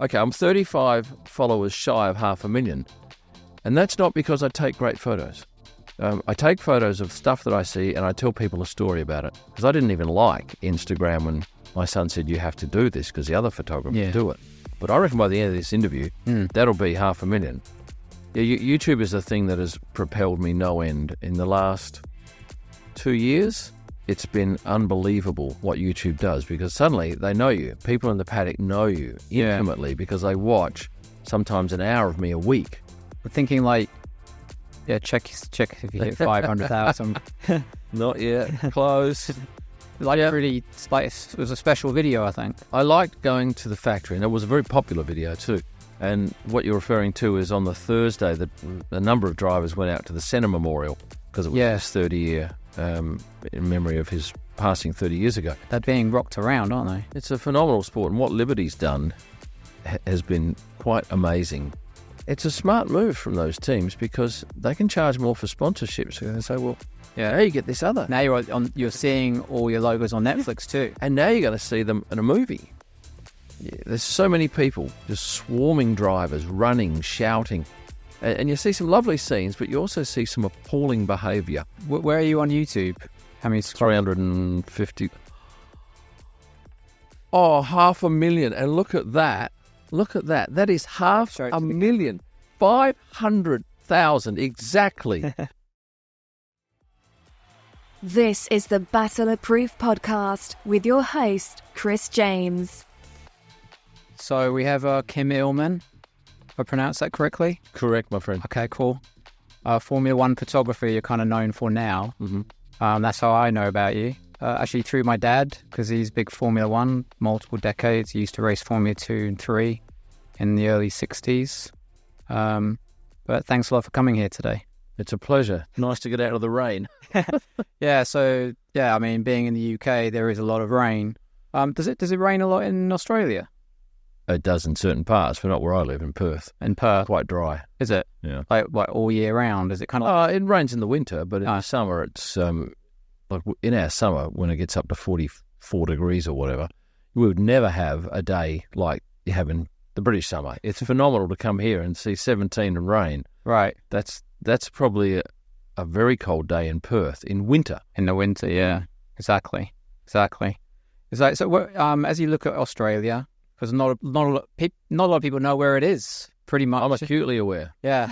Okay, I'm 35 followers shy of 500,000. And that's not because I take great photos. I take photos of stuff that I see and I tell people a story about it. Because I didn't even like Instagram when my son said, you have to do this because the other photographers do it. But I reckon by the end of this interview, that'll be 500,000. Yeah, YouTube is a thing that has propelled me no end. In the last 2 years, it's been unbelievable what YouTube does because suddenly they know you. People in the paddock know you intimately because they watch sometimes an hour of me a week. We're thinking like, check if you hit 500,000. Not yet. Close. It was a special video, I think. I liked going to the factory, and it was a very popular video too. And what you're referring to is on the Thursday that a number of drivers went out to the Senna Memorial because it was his 30-year in memory of his passing 30 years ago. They're being rocked around, aren't they? It's a phenomenal sport, and what Liberty's done has been quite amazing. It's a smart move from those teams because they can charge more for sponsorships. So they say, well, now you get this other. Now you're seeing all your logos on Netflix too. And now you're going to see them in a movie. Yeah, there's so many people, just swarming drivers, running, shouting. And you see some lovely scenes, but you also see some appalling behaviour. Where are you on YouTube? How many? 350. Oh, 500,000. And look at that. Look at that. That is 500,000. 500,000 exactly. This is the Bachelor Proof Podcast with your host, Chris James. So we have Kym Illman, if I pronounced that correctly. Correct, my friend. Okay, cool. Formula One photography you're kind of known for now. Mm-hmm. That's how I know about you. Actually through my dad, because he's big Formula One, multiple decades. He used to race Formula 2 and 3 in the early 60s. But thanks a lot for coming here today. It's a pleasure. Nice to get out of the rain. I mean, being in the UK, there is a lot of rain. Does it rain a lot in Australia? It does in certain parts, but not where I live, in Perth. In Perth? Quite dry. Is it? Yeah. Like all year round? Is it kind of it rains in the winter, but in the summer, it's like in our summer, when it gets up to 44 degrees or whatever, we would never have a day like you have in the British summer. It's phenomenal to come here and see 17 and rain. Right. That's probably a very cold day in Perth in winter. In the winter, yeah. Exactly. It's like, so as you look at Australia, because not a lot of people know where it is, pretty much. I'm acutely aware. Yeah.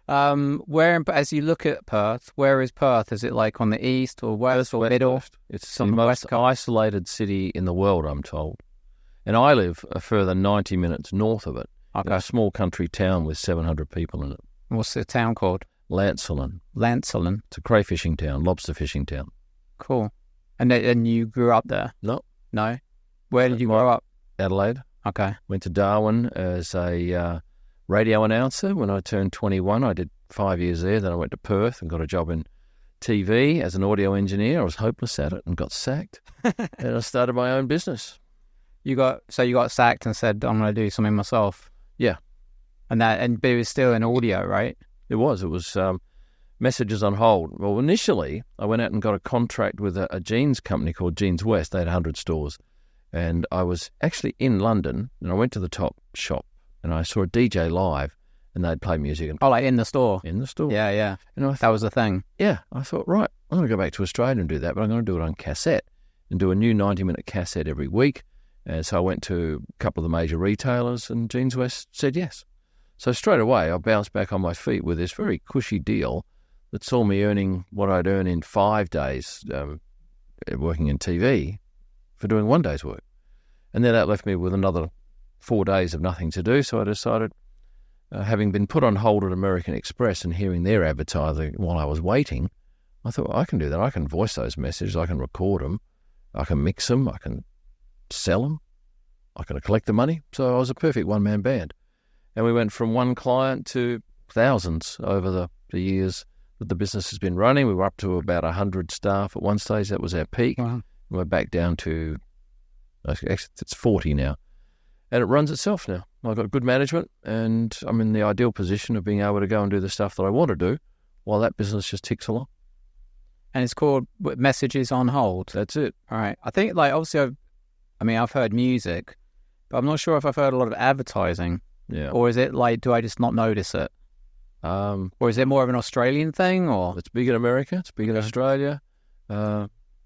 As you look at Perth, where is Perth? Is it like on the east or west or middle? It's the most isolated city in the world, I'm told. And I live a further 90 minutes north of it. Okay. In a small country town with 700 people in it. What's the town called? Lantzelin. It's a crayfishing town, lobster fishing town. Cool. And you grew up there? No. Where did you grow up? Adelaide. Okay. Went to Darwin as a radio announcer. When I turned 21, I did 5 years there. Then I went to Perth and got a job in TV as an audio engineer. I was hopeless at it and got sacked. And I started my own business. You got sacked and said, I'm going to do something myself. Yeah. But it was still in audio, right? It was messages on hold. Well, initially, I went out and got a contract with a jeans company called Jeans West. They had 100 stores. And I was actually in London, and I went to the top shop, and I saw a DJ live, and they'd play music. And, like in the store? In the store. Yeah. And that was the thing. Yeah. I thought, right, I'm going to go back to Australia and do that, but I'm going to do it on cassette and do a new 90-minute cassette every week. And so I went to a couple of the major retailers, and Jeans West said yes. So straight away, I bounced back on my feet with this very cushy deal that saw me earning what I'd earn in 5 days working in TV for doing 1 day's work. And then that left me with another 4 days of nothing to do. So I decided, having been put on hold at American Express and hearing their advertising while I was waiting, I thought, I can do that. I can voice those messages. I can record them. I can mix them. I can sell them. I can collect the money. So I was a perfect one-man band. And we went from one client to thousands over the years that the business has been running. We were up to about 100 staff at one stage. That was our peak. Wow. We're back down to, actually, it's 40 now. And it runs itself now. I've got good management, and I'm in the ideal position of being able to go and do the stuff that I want to do while that business just ticks along. And it's called Messages on Hold. That's it. All right. I think, obviously, I've heard music, But I'm not sure if I've heard a lot of advertising. Yeah. Or is it like, do I just not notice it? Or is it more of an Australian thing? Or It's big in America. It's big in Australia.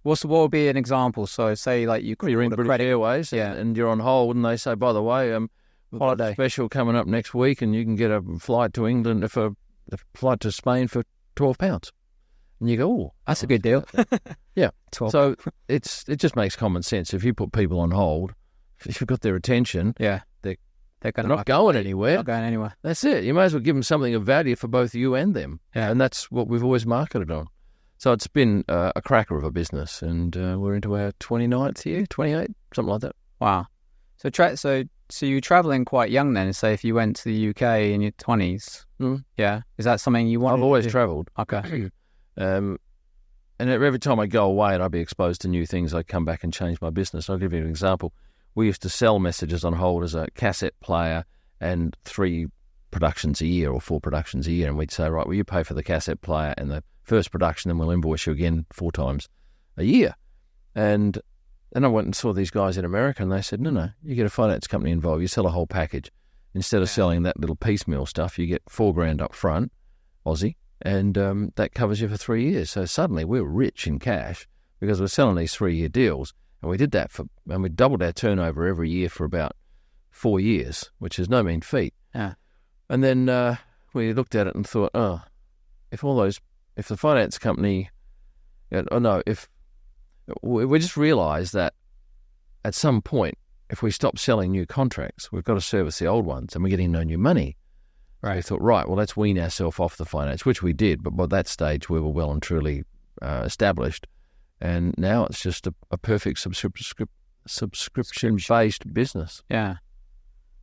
what would be an example? So say like You're in called a British Airways and you're on hold and they say, by the way, we've got a special coming up next week and you can get a flight to England, a flight to Spain for £12. And you go, oh, that's a good deal. Yeah. 12. So it just makes common sense. If you put people on hold, if you've got their attention, they're not going anywhere. Not going anywhere. That's it. You may as well give them something of value for both you and them. Yeah. And that's what we've always marketed on. So it's been a cracker of a business, and we're into our 29th year, 28, something like that. Wow. So you're travelling quite young then. Say if you went to the UK in your 20s, yeah, is that something you want? I've always travelled. Okay. And every time I go away and I'd be exposed to new things, I'd come back and change my business. I'll give you an example. We used to sell messages on hold as a cassette player and 3 productions a year or 4 productions a year. And we'd say, right, well, you pay for the cassette player and the first production, and we'll invoice you again 4 times a year. And then I went and saw these guys in America, and they said, no, you get a finance company involved. You sell a whole package. Instead of selling that little piecemeal stuff, you get $4,000 up front, Aussie, and that covers you for 3 years. So suddenly we were rich in cash because we're selling these 3-year deals. And we did that and we doubled our turnover every year for about 4 years, which is no mean feat. Yeah. And then we looked at it and thought, if the finance company, we just realised that at some point, if we stop selling new contracts, we've got to service the old ones, and we're getting no new money. Right. So we thought, right, well, let's wean ourselves off the finance, which we did, but by that stage we were well and truly established. And now it's just a perfect subscription-based business. Yeah,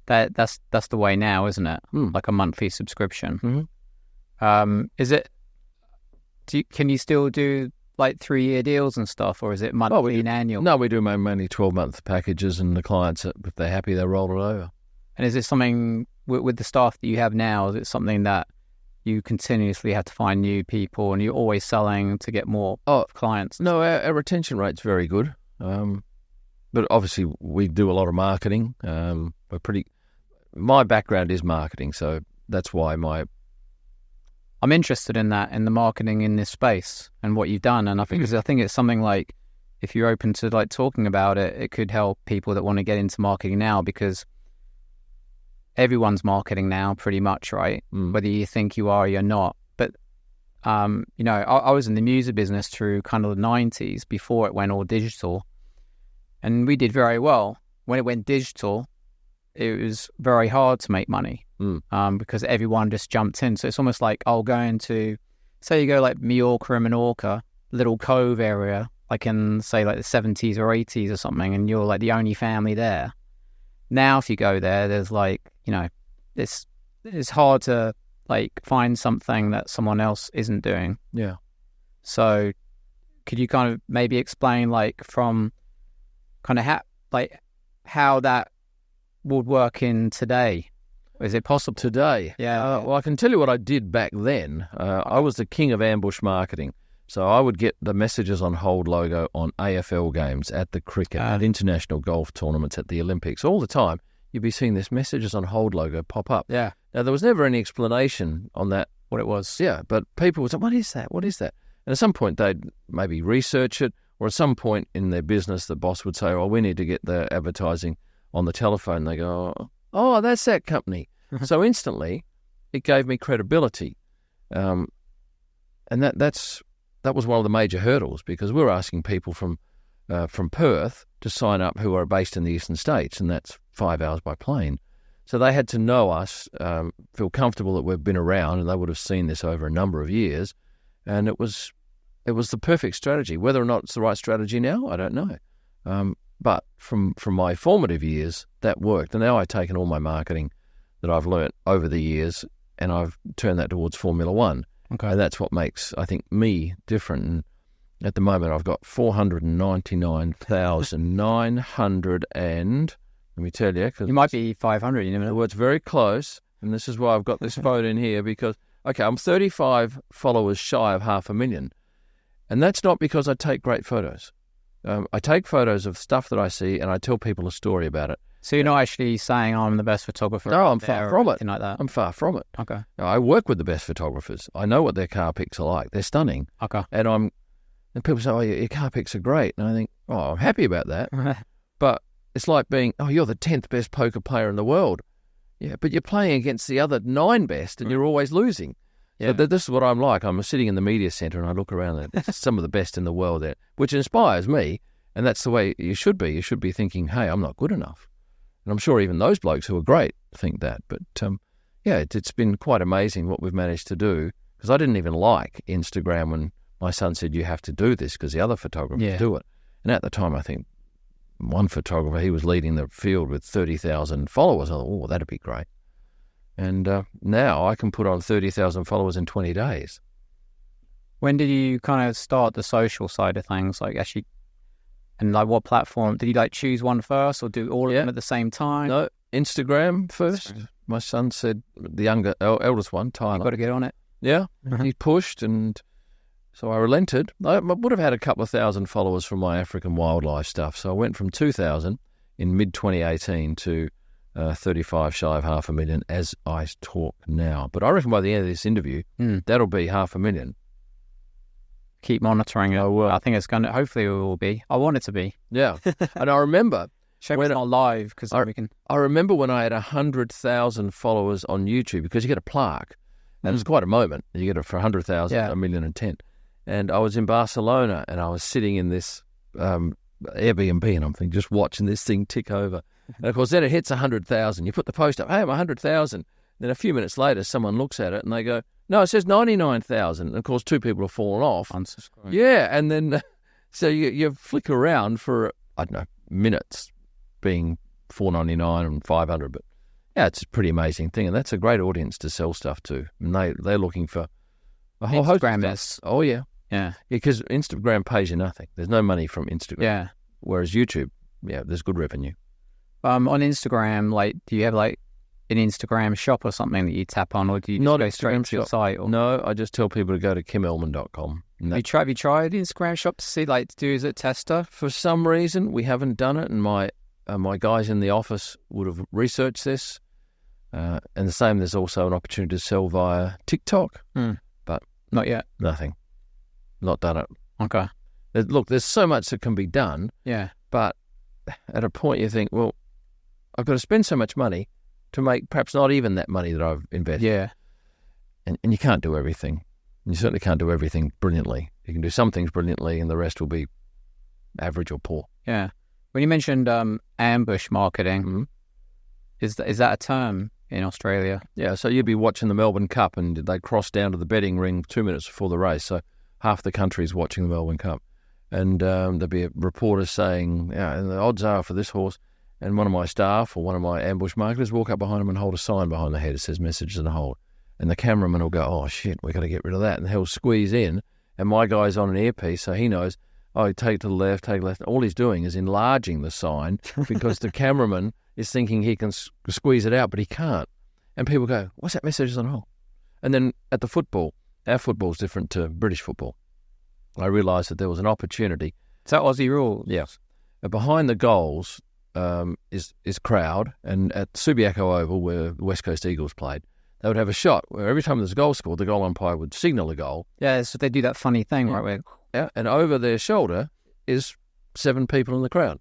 that's the way now, isn't it? Like a monthly subscription. Mm-hmm. Is it? Can you still do like 3-year deals and stuff, or is it monthly and annual? No, we do mainly 12-month packages, and the clients, if they're happy, they roll it over. And is it something with the staff that you have now? Is it something that you continuously have to find new people, and you're always selling to get more clients? No, our retention rate's very good. But obviously we do a lot of marketing. My background is marketing, so that's why I'm interested in that, in the marketing in this space and what you've done. And I think it's something like, if you're open to like talking about it, it could help people that want to get into marketing now, because everyone's marketing now pretty much, right? Whether you think you are or you're not. But, I was in the music business through kind of the 90s before it went all digital. And we did very well. When it went digital, it was very hard to make money because everyone just jumped in. So it's almost like say you go like Mallorca and Menorca, little cove area, like in, say, like the 70s or 80s or something, and you're like the only family there. Now, if you go there, there's like, it's hard to like find something that someone else isn't doing. Yeah. So could you kind of maybe explain like from kind of how that would work in today? Is it possible today? Yeah. Well, I can tell you what I did back then. I was the king of ambush marketing. So I would get the messages on hold logo on AFL games, at the cricket, at international golf tournaments, at the Olympics. All the time, you'd be seeing this messages on hold logo pop up. Yeah. Now, there was never any explanation on that, what it was. Yeah, but people would say, what is that? What is that? And at some point, they'd maybe research it, or at some point in their business, the boss would say, we need to get the advertising on the telephone. They go, oh, that's that company. So instantly, it gave me credibility. And that was one of the major hurdles, because we were asking people from Perth to sign up who are based in the eastern states, and that's 5 hours by plane. So they had to know us, feel comfortable that we've been around, and they would have seen this over a number of years. And it was the perfect strategy. Whether or not it's the right strategy now, I don't know. But from my formative years, that worked. And now I've taken all my marketing that I've learnt over the years, and I've turned that towards Formula One. Okay. And that's what makes, I think, me different. And at the moment, I've got 499,900 and, let me tell you. You might be 500 in a minute. Well, it's very close. And this is why I've got this photo in here, because, I'm 35 followers shy of 500,000. And that's not because I take great photos. I take photos of stuff that I see, and I tell people a story about it. So you're not actually saying I'm the best photographer? No, I'm far from it. Anything like that? I'm far from it. Okay. I work with the best photographers. I know what their car pics are like. They're stunning. Okay. And people say, oh, your car pics are great. And I think, oh, I'm happy about that. But it's like being, oh, you're the 10th best poker player in the world. Yeah, but you're playing against the other 9 best and you're always losing. Yeah. So this is what I'm like. I'm sitting in the media centre and I look around and there's some of the best in the world there, which inspires me. And that's the way you should be. You should be thinking, hey, I'm not good enough. And I'm sure even those blokes who are great think that. But, it's been quite amazing what we've managed to do, because I didn't even like Instagram when my son said, you have to do this because the other photographers do it. And at the time, I think one photographer, he was leading the field with 30,000 followers. I thought, oh, that'd be great. And now I can put on 30,000 followers in 20 days. When did you kind of start the social side of things? Like actually, and like what platform? Did you like choose one first or do all of them at the same time? No, Instagram first. My son said, the eldest one, Tyler. You've got to get on it. Yeah, he pushed, and so I relented. I would have had a couple of thousand followers from my African wildlife stuff. So I went from 2,000 in mid-2018 to 35 shy of 500,000 as I talk now. But I reckon by the end of this interview, that'll be 500,000. Keep monitoring it. I think it's going to, hopefully it will be. I want it to be. Yeah. And I remember... Shame it's not live, because we can... I remember when I had 100,000 followers on YouTube, because you get a plaque, and it's quite a moment. You get it for 100,000, 1,010,000. And I was in Barcelona, and I was sitting in this Airbnb, and I'm thinking, just watching this thing tick over. And of course, then it hits 100,000. You put the post up, hey, I'm 100,000. Then a few minutes later, someone looks at it, and they go, no, it says 99,000. And of course, 2 people have fallen off. Unsubscribe. Yeah, and then so you flick around for, I don't know, minutes, being $4.99 and $500, but yeah, it's a pretty amazing thing, and that's a great audience to sell stuff to. And they're looking for a whole host of stuff. Oh yeah, because Instagram pays you nothing. There's no money from Instagram. Yeah, whereas YouTube, there's good revenue. On Instagram, like, do you have like an Instagram shop or something that you tap on, or do you just go straight to your site? Or? No, I just tell people to go to KymIllman.com. Have you tried the Instagram shop to see, like, to do as a tester? For some reason, we haven't done it, and my guys in the office would have researched this. And the same, there's also an opportunity to sell via TikTok, but not yet. Nothing. Not done it. Okay. Look, there's so much that can be done. Yeah. But at a point you think, well, I've got to spend so much money to make perhaps not even that money that I've invested. Yeah. And you can't do everything. You certainly can't do everything brilliantly. You can do some things brilliantly, and the rest will be average or poor. Yeah. When you mentioned ambush marketing, is that a term in Australia? Yeah, so you'd be watching the Melbourne Cup and they cross down to the betting ring 2 minutes before the race. So half the country's watching the Melbourne Cup. And there'd be a reporter saying, and the odds are for this horse. And one of my staff or one of my ambush marketers walk up behind him and hold a sign behind the head that says messages and hold. And the cameraman will go, oh, shit, we've got to get rid of that. And he'll squeeze in. And my guy's on an earpiece, so he knows, oh, take to the left, take left. All he's doing is enlarging the sign because the cameraman is thinking he can squeeze it out, but he can't. And people go, what's that message on hold? And then at the football, our football's different to British football. I realised that there was an opportunity. Is that Aussie rules? Yeah. Behind the goals is crowd, and at Subiaco Oval, where the West Coast Eagles played, they would have a shot where every time there's a goal scored, the goal umpire would signal a goal. Yeah, so they do that funny thing, right? Where... Yeah, and over their shoulder is 7 people in the crowd.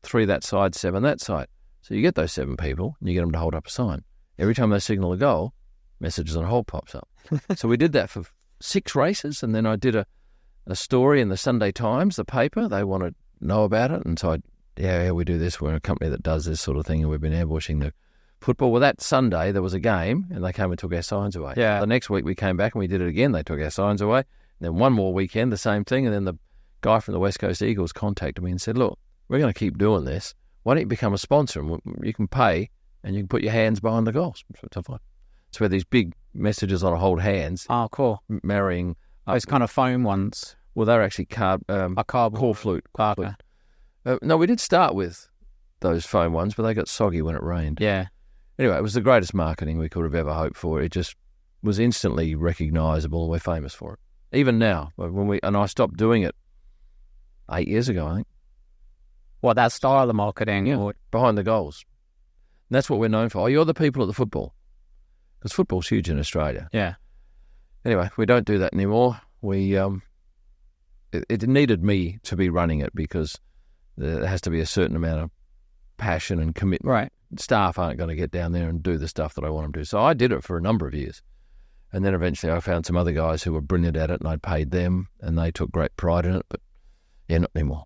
3 that side, 7 that side. So you get those 7 people, and you get them to hold up a sign. Every time they signal a goal, messages on hold pops up. So we did that for 6 races, and then I did a story in the Sunday Times, the paper. They want to know about it, and so we do this. We're a company that does this sort of thing, and we've been ambushing the football. Well, that Sunday there was a game, and they came and took our signs away. Yeah. The next week we came back and we did it again. They took our signs away. And then one more weekend, the same thing. And then the guy from the West Coast Eagles contacted me and said, look, we're going to keep doing this. Why don't you become a sponsor? And you can pay and you can put your hands behind the goals. So fine. It's where these big messages on a hold hands. Oh, cool. Marrying. Those kind of foam ones. Well, they're actually a cardboard core flute. Okay. No, we did start with those foam ones, but they got soggy when it rained. Yeah. Anyway, it was the greatest marketing we could have ever hoped for. It just was instantly recognisable, and we're famous for it. Even now, I stopped doing it 8 years ago, I think. What, that style of marketing? Yeah, Or... behind the goals. And that's what we're known for. Oh, you're the people at the football. Because football's huge in Australia. Yeah. Anyway, we don't do that anymore. It needed me to be running it because there has to be a certain amount of passion and commitment. Right. Staff aren't going to get down there and do the stuff that I want them to do. So I did it for a number of years. And then eventually I found some other guys who were brilliant at it and I paid them and they took great pride in it. But yeah, not anymore.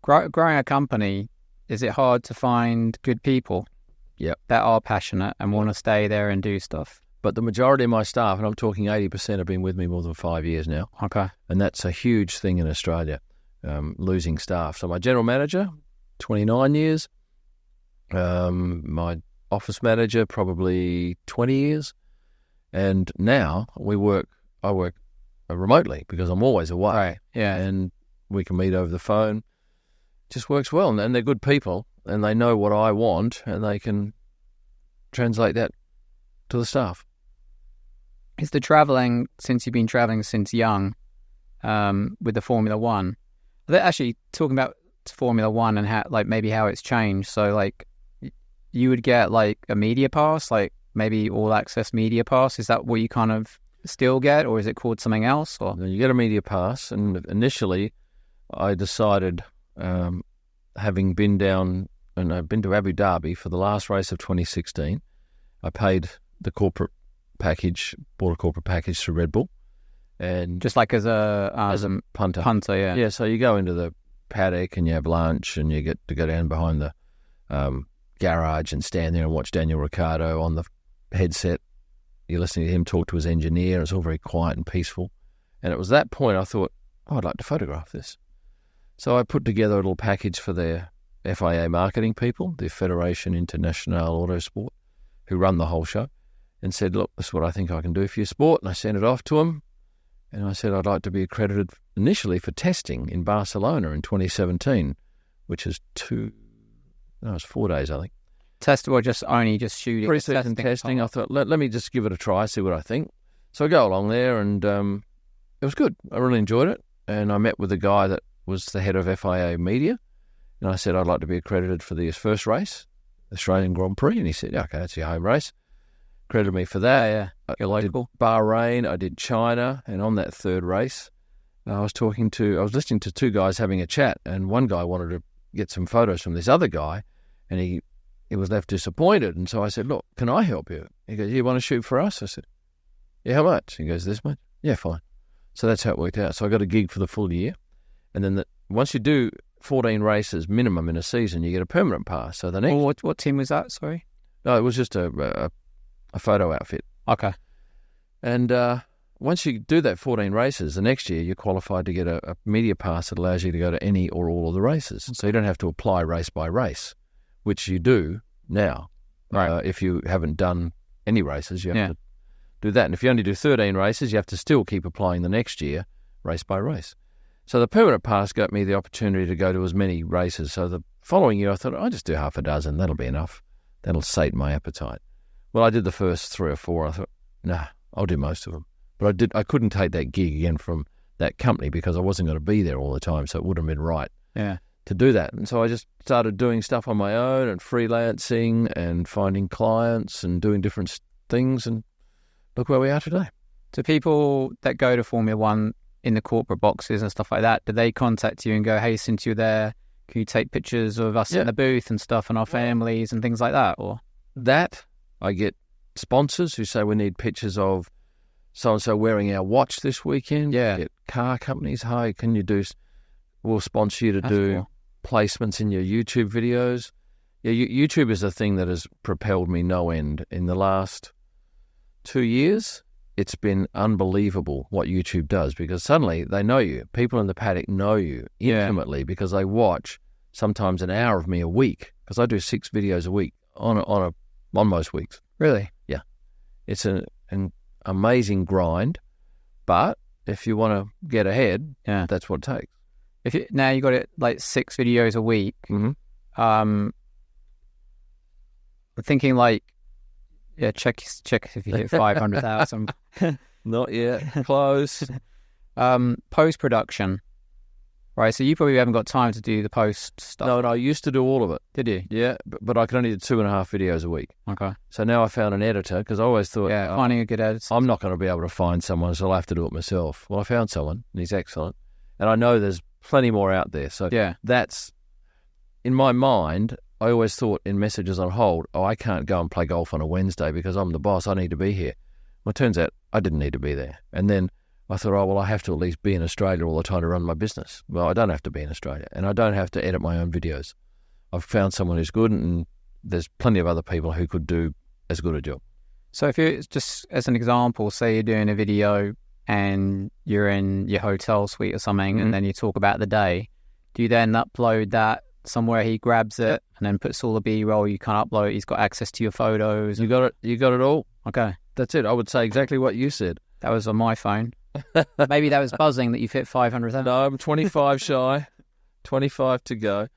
Growing a company, is it hard to find good people that are passionate and want to stay there and do stuff? But the majority of my staff, and I'm talking 80%, have been with me more than 5 years now. Okay. And that's a huge thing in Australia, losing staff. So my general manager, 29 years. My office manager, probably 20 years. And now I work remotely because I'm always away. Right. Yeah. And we can meet over the phone. It just works well. And they're good people and they know what I want and they can translate that to the staff. Is the traveling, since you've been traveling since young, with the Formula One, they're actually talking about Formula One and how, like, maybe how it's changed. So, like, you would get like a media pass, like maybe all access media pass. Is that what you kind of still get, or is it called something else? Or you get a media pass, and initially, I decided, having been down and I've been to Abu Dhabi for the last race of 2016, I paid the corporate package, bought a corporate package through Red Bull, and just like as a punter. Yeah. Yeah, so you go into the paddock and you have lunch and you get to go down behind the garage and stand there and watch Daniel Ricciardo on the headset. You're listening to him talk to his engineer. It's all very quiet and peaceful. And it was that point I thought, I'd like to photograph this. So I put together a little package for their FIA marketing people, the Federation International Autosport, who run the whole show, and said, look, this is what I think I can do for your sport. And I sent it off to them. And I said I'd like to be accredited initially for testing in Barcelona in 2017, which is 4 days, I think. Test or just shooting? Pre-season testing. I thought, let me just give it a try, see what I think. So I go along there and it was good. I really enjoyed it. And I met with the guy that was the head of FIA media. And I said, I'd like to be accredited for this first race, Australian Grand Prix. And he said, okay, that's your home race. Credited me for that. Yeah. You're local. I did Bahrain, I did China, and on that third race, I was listening to two guys having a chat, and one guy wanted to get some photos from this other guy, and he was left disappointed. And so I said, look, can I help you? He goes, you want to shoot for us? I said, yeah, how much? He goes, this much? Yeah, fine. So that's how it worked out. So I got a gig for the full year, and then once you do 14 races minimum in a season, you get a permanent pass. So the next... What team was that, sorry? No, it was just a photo outfit. Okay. And once you do that 14 races, the next year you're qualified to get a media pass that allows you to go to any or all of the races. So you don't have to apply race by race, which you do now. Right. If you haven't done any races, you have to do that. And if you only do 13 races, you have to still keep applying the next year, race by race. So the permanent pass got me the opportunity to go to as many races. So the following year I thought, I'll just do half a dozen. That'll be enough. That'll sate my appetite. Well, I did the first 3 or 4. I thought, nah, I'll do most of them. But I couldn't take that gig again from that company because I wasn't going to be there all the time, so it wouldn't have been right to do that. And so I just started doing stuff on my own and freelancing and finding clients and doing different things, and look where we are today. So people that go to Formula One in the corporate boxes and stuff like that, do they contact you and go, hey, since you're there, can you take pictures of us in the booth and stuff and our families and things like that? Or that... I get sponsors who say we need pictures of so-and-so wearing our watch this weekend. Yeah. Get car companies, hey, can you we'll sponsor you to do placements in your YouTube videos. Yeah, YouTube is a thing that has propelled me no end. In the last 2 years, it's been unbelievable what YouTube does because suddenly they know you. People in the paddock know you intimately because they watch sometimes an hour of me a week because I do 6 videos a week on most weeks. Really? Yeah. It's an amazing grind, but if you want to get ahead, that's what it takes. Now you got it like 6 videos a week. Mm-hmm. I'm thinking like, check if you hit 500,000. Not yet. Close. Post-production. Right, so you probably haven't got time to do the post stuff. No, and I used to do all of it. Did you? Yeah, but I could only do 2.5 videos a week. Okay. So now I found an editor because I always thought, Finding a good editor. I'm not going to be able to find someone, so I'll have to do it myself. Well, I found someone, and he's excellent. And I know there's plenty more out there. So that's, in my mind, I always thought in messages on hold, I can't go and play golf on a Wednesday because I'm the boss. I need to be here. Well, it turns out I didn't need to be there. And then I thought, I have to at least be in Australia all the time to run my business. Well, I don't have to be in Australia, and I don't have to edit my own videos. I've found someone who's good, and there's plenty of other people who could do as good a job. So if you just as an example, say you're doing a video and you're in your hotel suite or something, and then you talk about the day, do you then upload that somewhere? He grabs it and then puts all the B-roll. You can't upload. He's got access to your photos. You got it. You got it all. Okay, that's it. I would say exactly what you said. That was on my phone. Maybe that was buzzing that you've hit 500,000. No, I'm 25 shy. 25 to go.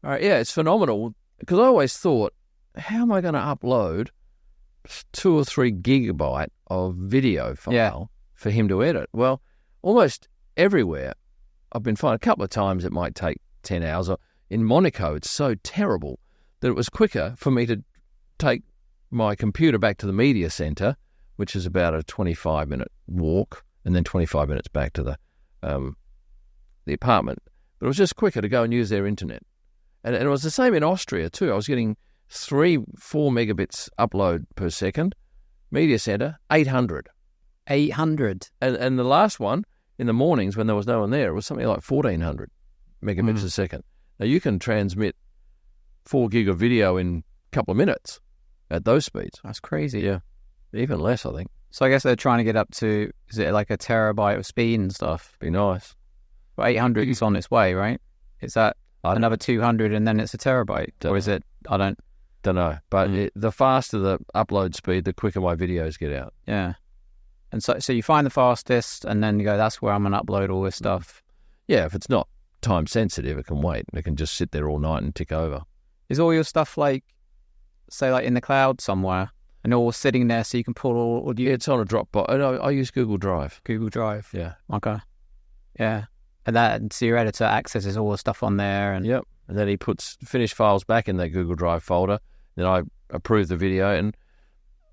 All right, yeah, it's phenomenal because I always thought, how am I going to upload 2 or 3 gigabyte of video file for him to edit? Well, almost everywhere I've been finding. A couple of times it might take 10 hours. In Monaco, it's so terrible that it was quicker for me to take my computer back to the media centre, which is about a 25-minute walk, and then 25 minutes back to the apartment. But it was just quicker to go and use their internet. And it was the same in Austria too. I was getting 3-4 megabits upload per second. Media Centre, 800. 800? And the last one, in the mornings when there was no one there, it was something like 1,400 megabits a second. Now you can transmit 4 gig of video in a couple of minutes at those speeds. That's crazy. Yeah, even less, I think. So I guess they're trying to get up to, is it like a terabyte of speed and stuff? Be nice. But 800 is on its way, right? Is that another 200 and then it's a terabyte? Or is it, I don't know. But the faster the upload speed, the quicker my videos get out. Yeah. And so you find the fastest and then you go, that's where I'm going to upload all this stuff. Yeah, if it's not time sensitive, it can wait. It can just sit there all night and tick over. Is all your stuff like, say like in the cloud somewhere? And all sitting there so you can pull all... It's on a Dropbox. I use Google Drive. Google Drive. Yeah. Okay. Yeah. And so your editor accesses all the stuff on there. And yep. And then he puts finished files back in that Google Drive folder. Then I approve the video. And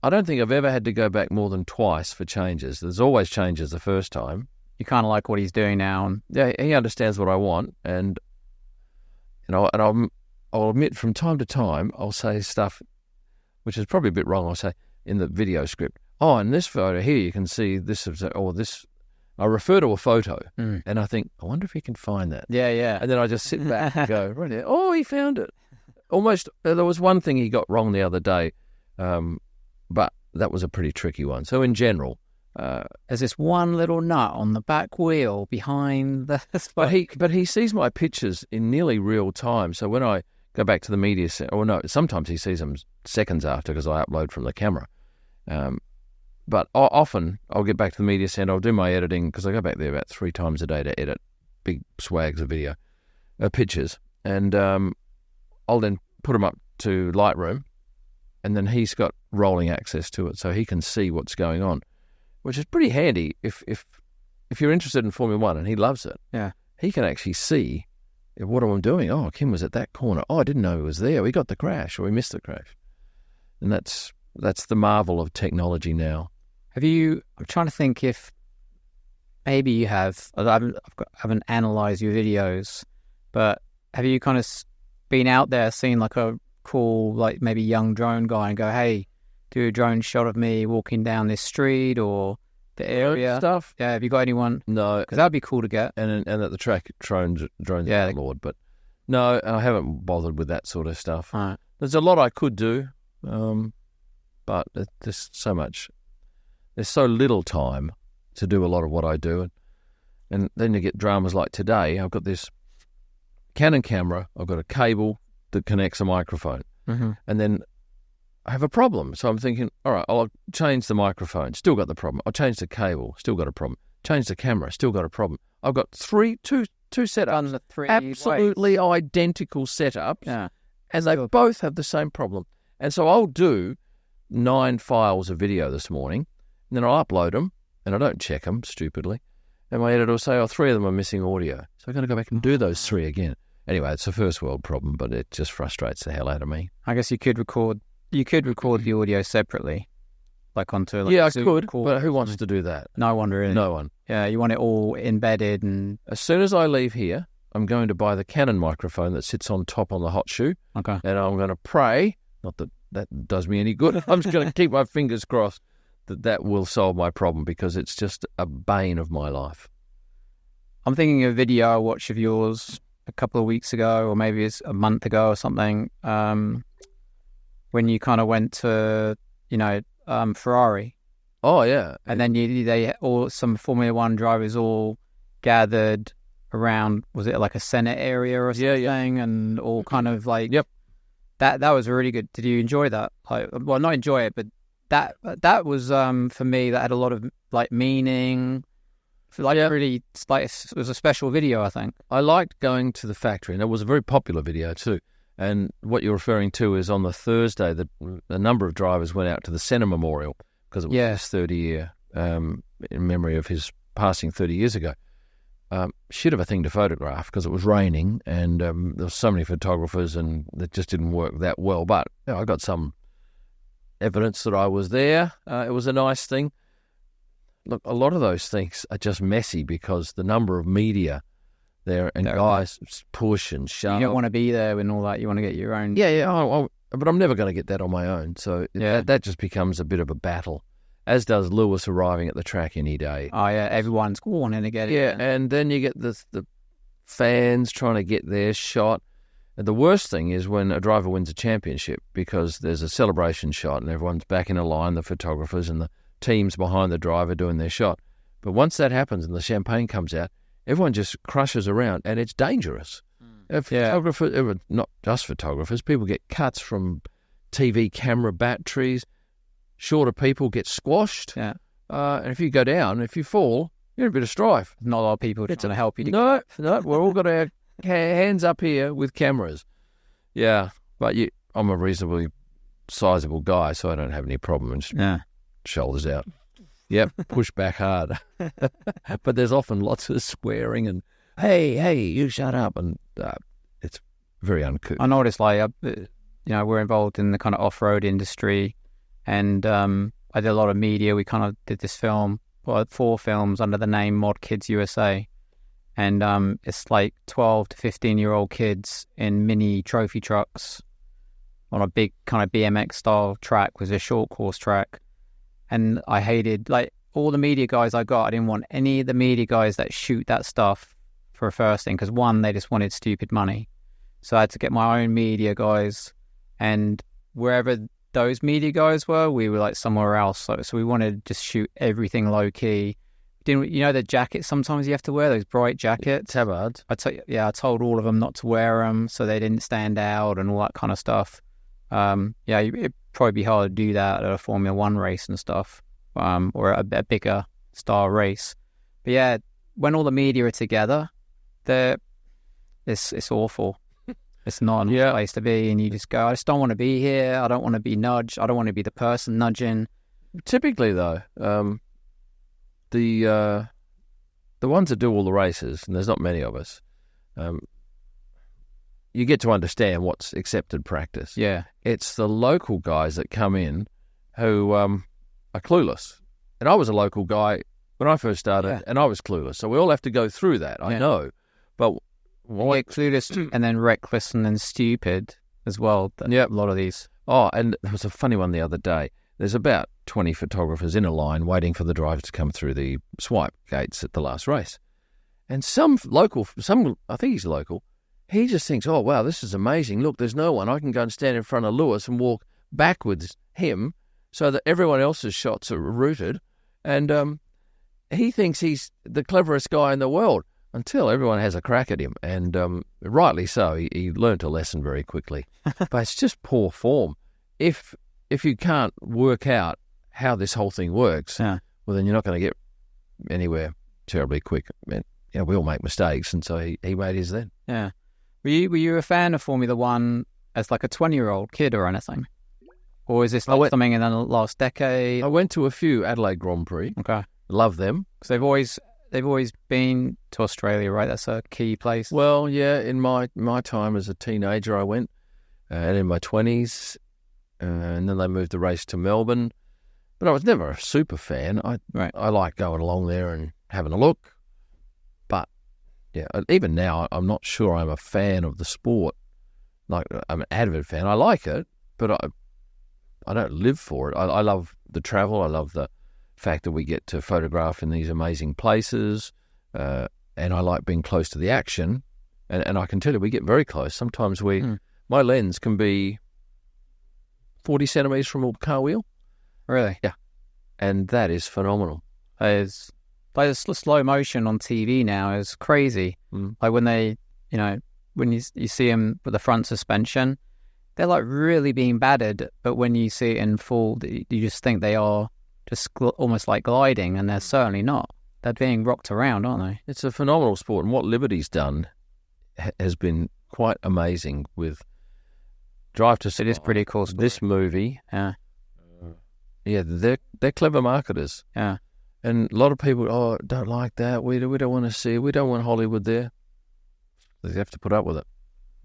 I don't think I've ever had to go back more than twice for changes. There's always changes the first time. You kind of like what he's doing now. And yeah, he understands what I want. And I'll admit from time to time, I'll say stuff which is probably a bit wrong. I'll say in the video script, in this photo here, you can see this, or this. I refer to a photo, and I think, I wonder if he can find that. Yeah. And then I just sit back and go, right there, he found it. Almost, there was one thing he got wrong the other day, but that was a pretty tricky one. So in general, there's this one little nut on the back wheel behind the... But he sees my pictures in nearly real time. So when I go back to the media center, or no, sometimes he sees them seconds after because I upload from the camera. But often I'll get back to the media center, I'll do my editing because I go back there about 3 times a day to edit big swags of video, pictures. And I'll then put them up to Lightroom, and then he's got rolling access to it so he can see what's going on, which is pretty handy if you're interested in Formula One, and he loves it. Yeah. He can actually see what I'm doing. Kym was at that corner. I didn't know he was there. We got the crash, or we missed the crash. And that's the marvel of technology now. I'm trying to think if maybe you have, I haven't analysed your videos, but have you kind of been out there seen like a cool, like maybe young drone guy and go, hey, do a drone shot of me walking down this street or the area stuff? Yeah, have you got anyone? No. Because that'd be cool to get. And at the track, drones are Lord. But no, I haven't bothered with that sort of stuff. Right. There's a lot I could do, but there's so much. There's so little time to do a lot of what I do. And then you get dramas like today. I've got this Canon camera. I've got a cable that connects a microphone. Mm-hmm. And then I have a problem. So I'm thinking, all right, I'll change the microphone. Still got the problem. I'll change the cable. Still got a problem. Change the camera. Still got a problem. I've got two setups. Absolutely identical setups. Yeah. And they both have the same problem. And so I'll do 9 files of video this morning. And then I'll upload them, and I don't check them, stupidly. And my editor will say, 3 of them are missing audio. So I've got to go back and do those 3 again. Anyway, it's a first world problem, but it just frustrates the hell out of me. I guess you could record the audio separately, like onto like I Zoom could, call. but who wants to do that? No one really. No one. Yeah, you want it all embedded. And As soon as I leave here, I'm going to buy the Canon microphone that sits on top on the hot shoe. okay. And I'm going to pray, not that that does me any good, I'm just going to keep my fingers crossed that will solve my problem, because it's just a bane of my life. I'm thinking of a video I watched of yours a couple of weeks ago, or maybe it's a month ago or something, when you kind of went to, Ferrari. Oh, yeah. And then some Formula One drivers all gathered around, was it like a Senate area or something? Yeah. And all kind of like... Yep. That was really good. Did you enjoy that? Well, not enjoy it, but that was, for me, that had a lot of, like, meaning. Really, like, it was a special video, I think. I liked going to the factory, and it was a very popular video too. And what you're referring to is on the Thursday, a number of drivers went out to the Senna Memorial, because it was his 30-year, in memory of his passing 30 years ago. Shit of a thing to photograph, because it was raining, and there were so many photographers, and it just didn't work that well. But I got some evidence that I was there. It was a nice thing. Look, a lot of those things are just messy, because the number of media there and guys push and shove. You don't want to be there and all that. You want to get your own... Yeah. But I'm never going to get that on my own. So that just becomes a bit of a battle, as does Lewis arriving at the track any day. Oh, yeah, everyone's wanting to get it. Yeah, and then you get the fans trying to get their shot. And the worst thing is when a driver wins a championship, because there's a celebration shot and everyone's back in a line, the photographers and the teams behind the driver doing their shot. But once that happens and the champagne comes out, everyone just crushes around, and it's dangerous. Photographers, not just photographers, people get cuts from TV camera batteries. Shorter people get squashed. Yeah. And if you go down, if you fall, you're in a bit of strife. Not a lot of people trying to help you. No, we're all got our hands up here with cameras. Yeah, but I'm a reasonably sizable guy, so I don't have any problem. Shoulders out. Yep, push back hard. But there's often lots of swearing and, hey, you shut up. And it's very uncouth. I noticed, like, we're involved in the kind of off-road industry, and I did a lot of media. We kind of did this film, 4 films under the name Mod Kids USA. And it's like 12 to 15-year-old kids in mini trophy trucks on a big kind of BMX-style track, was a short course track. And I hated, like, all the media guys I got. I didn't want any of the media guys that shoot that stuff for a first thing, because one, they just wanted stupid money. So I had to get my own media guys, and wherever those media guys were, we were like somewhere else. So we wanted to just shoot everything low key. Didn't the jackets sometimes you have to wear, those bright jackets? Tabard. I told all of them not to wear them so they didn't stand out and all that kind of stuff. It'd probably be hard to do that at a Formula One race and stuff, or a bigger star race. But yeah, when all the media are together, it's awful. It's not a place to be, and you just go, I just don't want to be here. I don't want to be nudged. I don't want to be the person nudging. Typically, though, the ones that do all the races, and there's not many of us, you get to understand what's accepted practice. Yeah. It's the local guys that come in who are clueless. And I was a local guy when I first started, and I was clueless. So we all have to go through that, I know. But clueless and then reckless and then stupid as well. A lot of these. Oh, and there was a funny one the other day. There's about 20 photographers in a line waiting for the drivers to come through the swipe gates at the last race. And I think he's local, he just thinks, oh, wow, this is amazing. Look, there's no one. I can go and stand in front of Lewis and walk backwards him so that everyone else's shots are routed. And he thinks he's the cleverest guy in the world until everyone has a crack at him. And rightly so. He learnt a lesson very quickly. But it's just poor form. If you can't work out how this whole thing works, well, then you're not going to get anywhere terribly quick. And, we all make mistakes, and so he made his then. Yeah. Were you a fan of Formula One as like a 20-year-old kid or anything? Or is this something in the last decade? I went to a few Adelaide Grand Prix. Okay. Love them. Because they've always, they've always been to Australia, right? That's a key place. Well, yeah, in my time as a teenager, I went, and in my 20s, and then they moved the race to Melbourne. But I was never a super fan. I like going along there and having a look. But, yeah, even now, I'm not sure I'm a fan of the sport. Like, I'm an avid fan. I like it, but I don't live for it. I love the travel. I love the fact that we get to photograph in these amazing places, and I like being close to the action. And I can tell you, we get very close. Sometimes my lens can be 40 centimetres from a car wheel. Really? Yeah. And that is phenomenal. It's like the slow motion on TV now is crazy. Like when they, when you see them with the front suspension, they're like really being battered. But when you see it in full, you just think they are just almost like gliding, and they're certainly not. They're being rocked around, aren't they? It's a phenomenal sport, and what Liberty's done has been quite amazing with Drive to Survive. It is pretty cool sport. This movie, yeah, they're clever marketers. Yeah, and a lot of people don't like that. We don't want to see it. We don't want Hollywood there. They have to put up with it.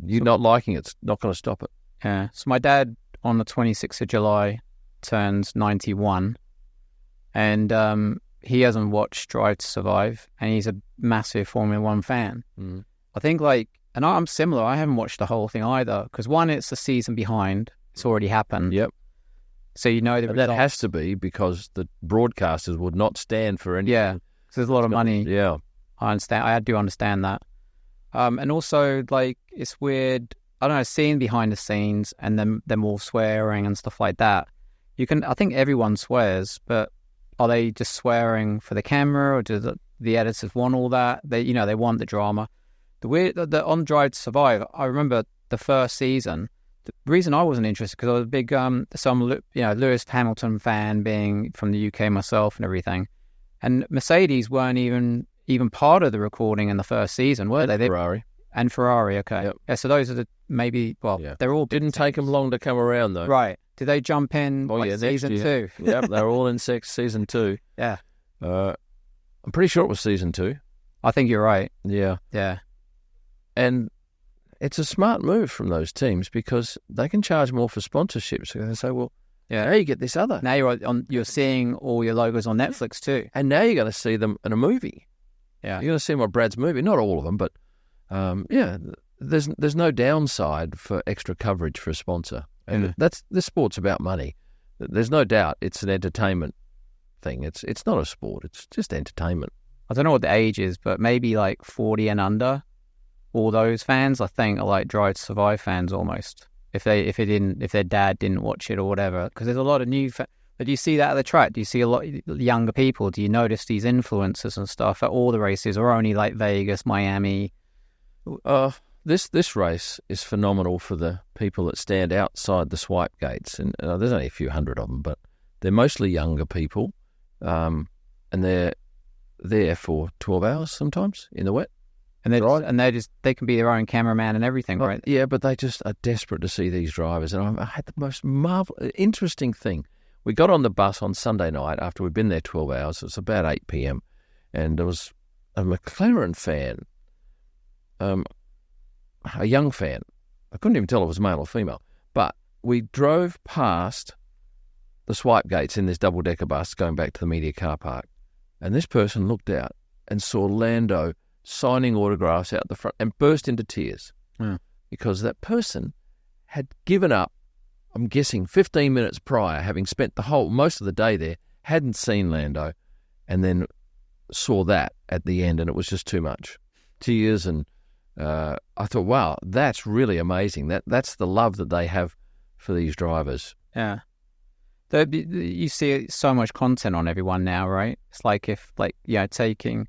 You not liking it's not going to stop it. Yeah. So my dad on the 26th of July turns 91. And he hasn't watched Drive to Survive, and he's a massive Formula One fan. I think, and I'm similar. I haven't watched the whole thing either, because one, it's a season behind. It's already happened. Yep. So the results. That has to be because the broadcasters would not stand for anything. Yeah, because there's a lot of money. Yeah. I understand. I do understand that. And also, it's weird, I don't know, seeing behind the scenes and them all swearing and stuff like that. I think everyone swears, but are they just swearing for the camera, or do the editors want all that? They want the drama. On Drive to Survive, I remember the first season. The reason I wasn't interested because I was a big Lewis Hamilton fan, being from the UK myself and everything. And Mercedes weren't even part of the recording in the first season, were they? Ferrari. And Ferrari, okay. Yep. Yeah, so those are they're all... Didn't take them long to come around, though. Right. Did they jump in season 2? Yep, they were all in season 2. Yeah. I'm pretty sure it was season 2. I think you're right. Yeah. Yeah. And it's a smart move from those teams because they can charge more for sponsorships. So they say, well, now you get this other. Now you're seeing all your logos on Netflix too. And now you're going to see them in a movie. Yeah. You're going to see them on Brad's movie. Not all of them, but there's no downside for extra coverage for a sponsor. And this sport's about money. There's no doubt it's an entertainment thing. It's not a sport. It's just entertainment. I don't know what the age is, but maybe 40 and under. All those fans, I think, are like Drive to Survive fans almost. If their dad didn't watch it or whatever, because there's a lot of new. But do you see that at the track? Do you see a lot of younger people? Do you notice these influencers and stuff at all the races, or only like Vegas, Miami? This race is phenomenal for the people that stand outside the swipe gates, and there's only a few hundred of them, but they're mostly younger people, and they're there for 12 hours sometimes in the wet. And they can be their own cameraman and everything, right? Yeah, but they just are desperate to see these drivers. And I had the most interesting thing. We got on the bus on Sunday night after we'd been there 12 hours. It was about 8 p.m. And there was a McLaren fan, a young fan. I couldn't even tell if it was male or female. But we drove past the swipe gates in this double-decker bus going back to the media car park. And this person looked out and saw Lando signing autographs out the front and burst into tears because that person had given up, I'm guessing 15 minutes prior, having spent most of the day there, hadn't seen Lando, and then saw that at the end, and it was just too much. Tears, and I thought, wow, that's really amazing. That's the love that they have for these drivers. Yeah. You see so much content on everyone now, right? It's like taking...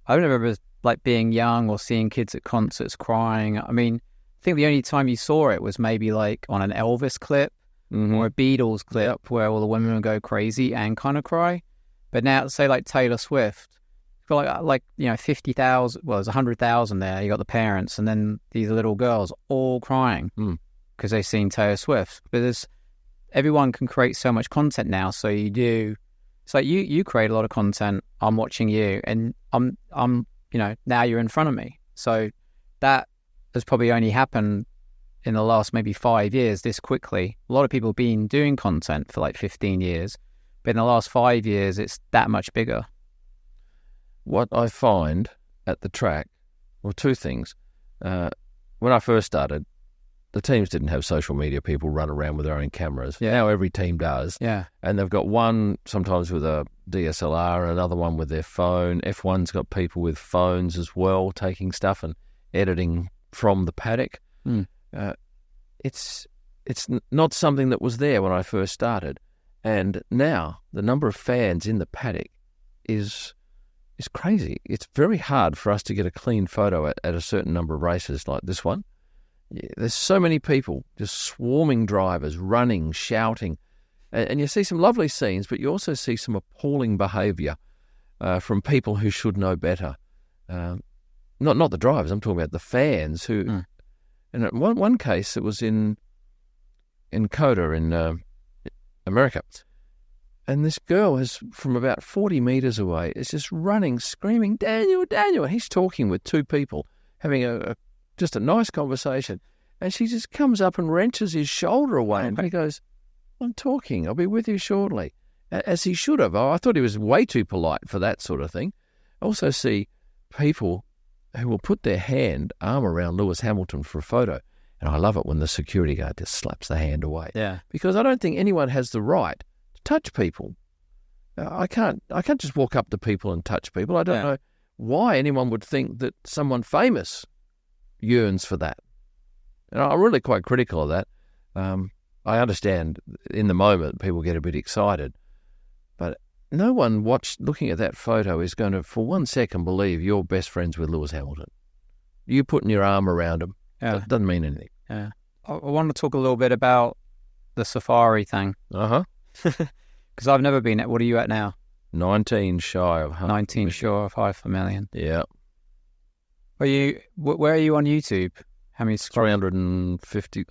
I don't remember being young or seeing kids at concerts crying. I mean, I think the only time you saw it was maybe on an Elvis clip or a Beatles clip where all the women would go crazy and kind of cry. But now, say Taylor Swift, you've got 50,000, well, there's 100,000 there. You got the parents and then these little girls all crying because they've seen Taylor Swift. But everyone can create so much content now. So you do It's like you create a lot of content. I'm watching you, and I'm now you're in front of me. So that has probably only happened in the last maybe 5 years this quickly. A lot of people have been doing content for like 15 years, but in the last 5 years, it's that much bigger. What I find at the track, well, two things. When I first started, the teams didn't have social media people run around with their own cameras. Yeah. Now every team does. Yeah. And they've got one sometimes with a DSLR and another one with their phone. F1's got people with phones as well, taking stuff and editing from the paddock. It's not something that was there when I first started. And now the number of fans in the paddock is crazy. It's very hard for us to get a clean photo at a certain number of races like this one. There's so many people, just swarming drivers, running, shouting. And you see some lovely scenes, but you also see some appalling behaviour from people who should know better. Not the drivers, I'm talking about the fans who... And in one case, it was in Coda in America. And this girl is from about 40 metres away, is just running, screaming, Daniel, Daniel. And he's talking with two people, having just a nice conversation. And she just comes up and wrenches his shoulder away. And he goes, I'm talking. I'll be with you shortly. As he should have. I thought he was way too polite for that sort of thing. I also see people who will put their arm around Lewis Hamilton for a photo. And I love it when the security guard just slaps the hand away. Yeah. Because I don't think anyone has the right to touch people. I can't just walk up to people and touch people. I don't know why anyone would think that someone famous yearns for that. And I'm really quite critical of that. I understand in the moment people get a bit excited, but no one looking at that photo is going to, for 1 second, believe you're best friends with Lewis Hamilton. You putting your arm around him, that doesn't mean anything. Yeah. I want to talk a little bit about the safari thing. Because I've never been at. What are you at now? 19 shy of half. 19 shy of half a million. Yeah. Where are you on YouTube? How many? 350.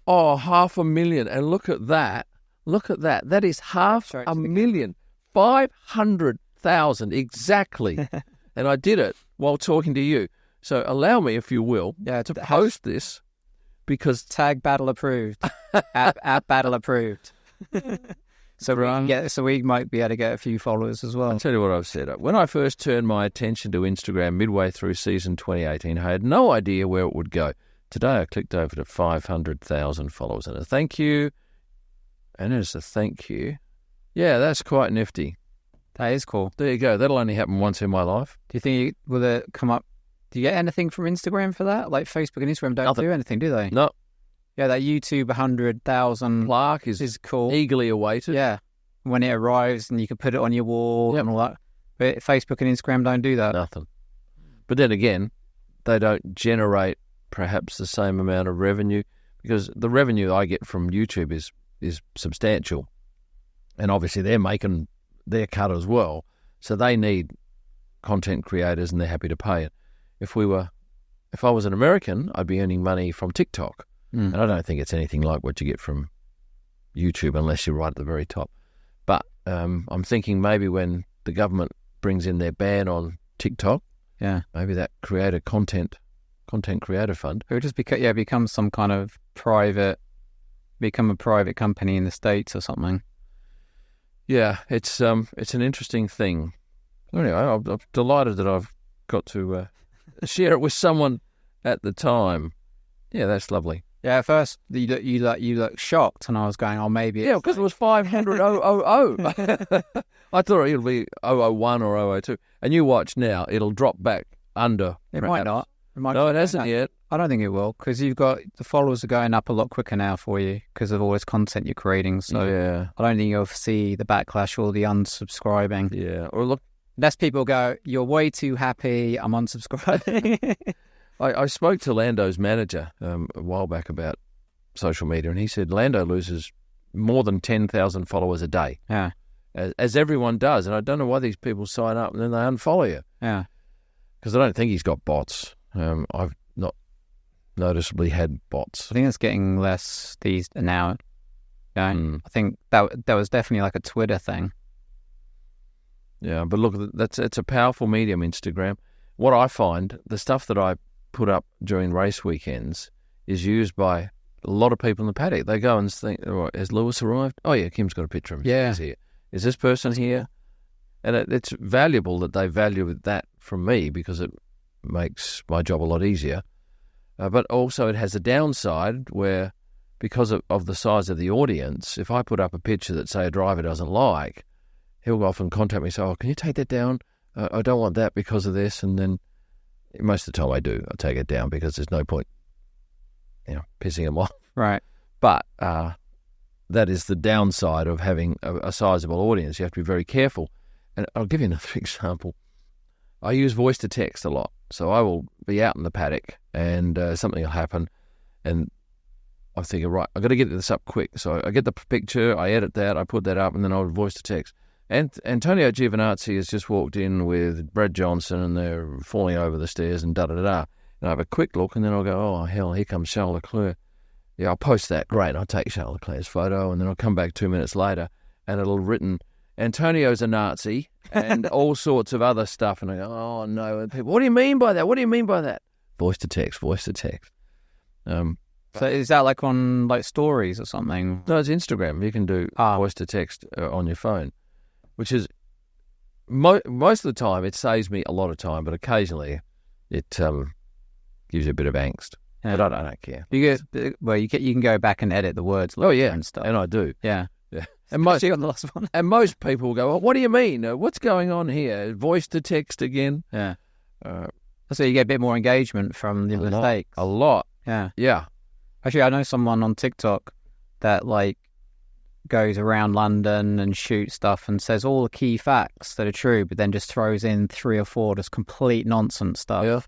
Oh, 500,000. And look at that. Look at that. That is 500,000. 500,000 exactly. And I did it while talking to you. So allow me, if you will, to post this, because tag battle approved. at battle approved. So we might be able to get a few followers as well. I'll tell you what I've said. When I first turned my attention to Instagram midway through season 2018, I had no idea where it would go. Today I clicked over to 500,000 followers. And a thank you. And there's a thank you. Yeah, that's quite nifty. That is cool. There you go. That'll only happen once in my life. Do you think will it come up? Do you get anything from Instagram for that? Like Facebook and Instagram don't do anything, do they? No. Yeah, that YouTube 100,000 plaque is cool. Eagerly awaited. Yeah. When it arrives and you can put it on your wall and all that. But Facebook and Instagram don't do that. Nothing. But then again, they don't generate perhaps the same amount of revenue, because the revenue I get from YouTube is substantial. And obviously they're making their cut as well. So they need content creators and they're happy to pay it. If I was an American, I'd be earning money from TikTok. And I don't think it's anything like what you get from YouTube unless you're right at the very top. But I'm thinking maybe when the government brings in their ban on TikTok, maybe that content creator fund. It would just become some kind of private company in the States or something. Yeah, it's an interesting thing. Anyway, I'm delighted that I've got to share it with someone at the time. Yeah, that's lovely. Yeah, at first you look shocked, and I was going, oh, maybe. Yeah, because it was 500,000. I thought it'll be 001 or 002. And you watch now, it'll drop back under. It might not. No, it hasn't yet. I don't think it will, because you've got the followers are going up a lot quicker now for you because of all this content you're creating. So yeah, I don't think you'll see the backlash or the unsubscribing. Yeah, or look, less people go, you're way too happy, I'm unsubscribing. I spoke to Lando's manager a while back about social media, and he said Lando loses more than 10,000 followers a day. Yeah, as everyone does, and I don't know why these people sign up and then they unfollow you. Yeah, because I don't think he's got bots. I've not noticeably had bots. I think it's getting less these now. going. I think that was definitely like a Twitter thing. Yeah, but look, it's a powerful medium, Instagram. What I find, the stuff that I put up during race weekends is used by a lot of people in the paddock. They go and think, oh, has Lewis arrived? Oh, yeah, Kym's got a picture of him. Yeah. He's here. Is this person here? And it's valuable that they value that from me because it makes my job a lot easier. But also it has a downside where, because of the size of the audience, if I put up a picture that, say, a driver doesn't like, he'll often contact me and say, oh, can you take that down? I don't want that because of this. And then most of the time I do. I take it down because there's no point, pissing him off. Right. But that is the downside of having a sizable audience. You have to be very careful. And I'll give you another example. I use voice to text a lot. So I will be out in the paddock and something will happen. And I'm thinking, right, I've got to get this up quick. So I get the picture, I edit that, I put that up, and then I'll voice to text. And Antonio Giovinazzi has just walked in with Brad Johnson and they're falling over the stairs and da-da-da-da. And I have a quick look and then I'll go, oh, hell, here comes Charles Leclerc. Yeah, I'll post that. Great. I'll take Charles Leclerc's photo and then I'll come back 2 minutes later and it'll written, Antonio's a Nazi and all sorts of other stuff. And I go, oh, no. And people, what do you mean by that? What do you mean by that? Voice to text, voice to text. So is that like on like stories or something? No, it's Instagram. You can do voice to text on your phone, which is most of the time it saves me a lot of time, but occasionally it gives you a bit of angst. Yeah. But I don't care. You can go back and edit the words. Oh yeah, and stuff. And I do. Yeah. And most on the last one. And most people will go, well, what do you mean? What's going on here? Voice to text again? Yeah. So you get a bit more engagement from the mistakes. A lot. Yeah. Yeah. Actually, I know someone on TikTok that like goes around London and shoots stuff and says all the key facts that are true, but then just throws in 3 or 4 just complete nonsense stuff. Yeah.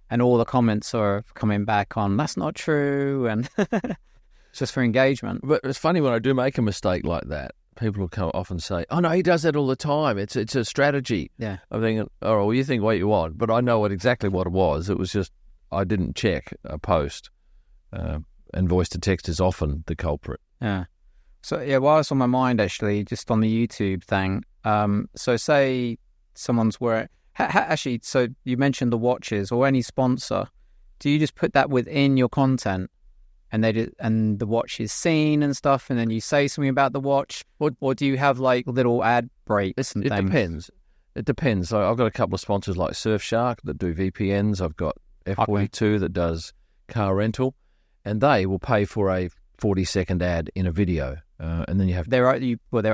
And all the comments are coming back on, that's not true, and it's just for engagement. But it's funny when I do make a mistake like that, people will come off and say, oh, no, he does that all the time. It's a strategy. Yeah. I'm thinking, oh, well, you think what you want, but I know exactly what it was. It was just I didn't check a post. And voice to text is often the culprit. Yeah. So, yeah, while it's on my mind, actually, just on the YouTube thing, so say someone's wearing... actually, so you mentioned the watches or any sponsor. Do you just put that within your content and and the watch is seen and stuff, and then you say something about the watch? Or do you have, like, little ad breaks and things? Depends. It depends. So I've got a couple of sponsors like Surfshark that do VPNs. I've got F42 that does car rental. And they will pay for a 40-second ad in a video. And then you have... Their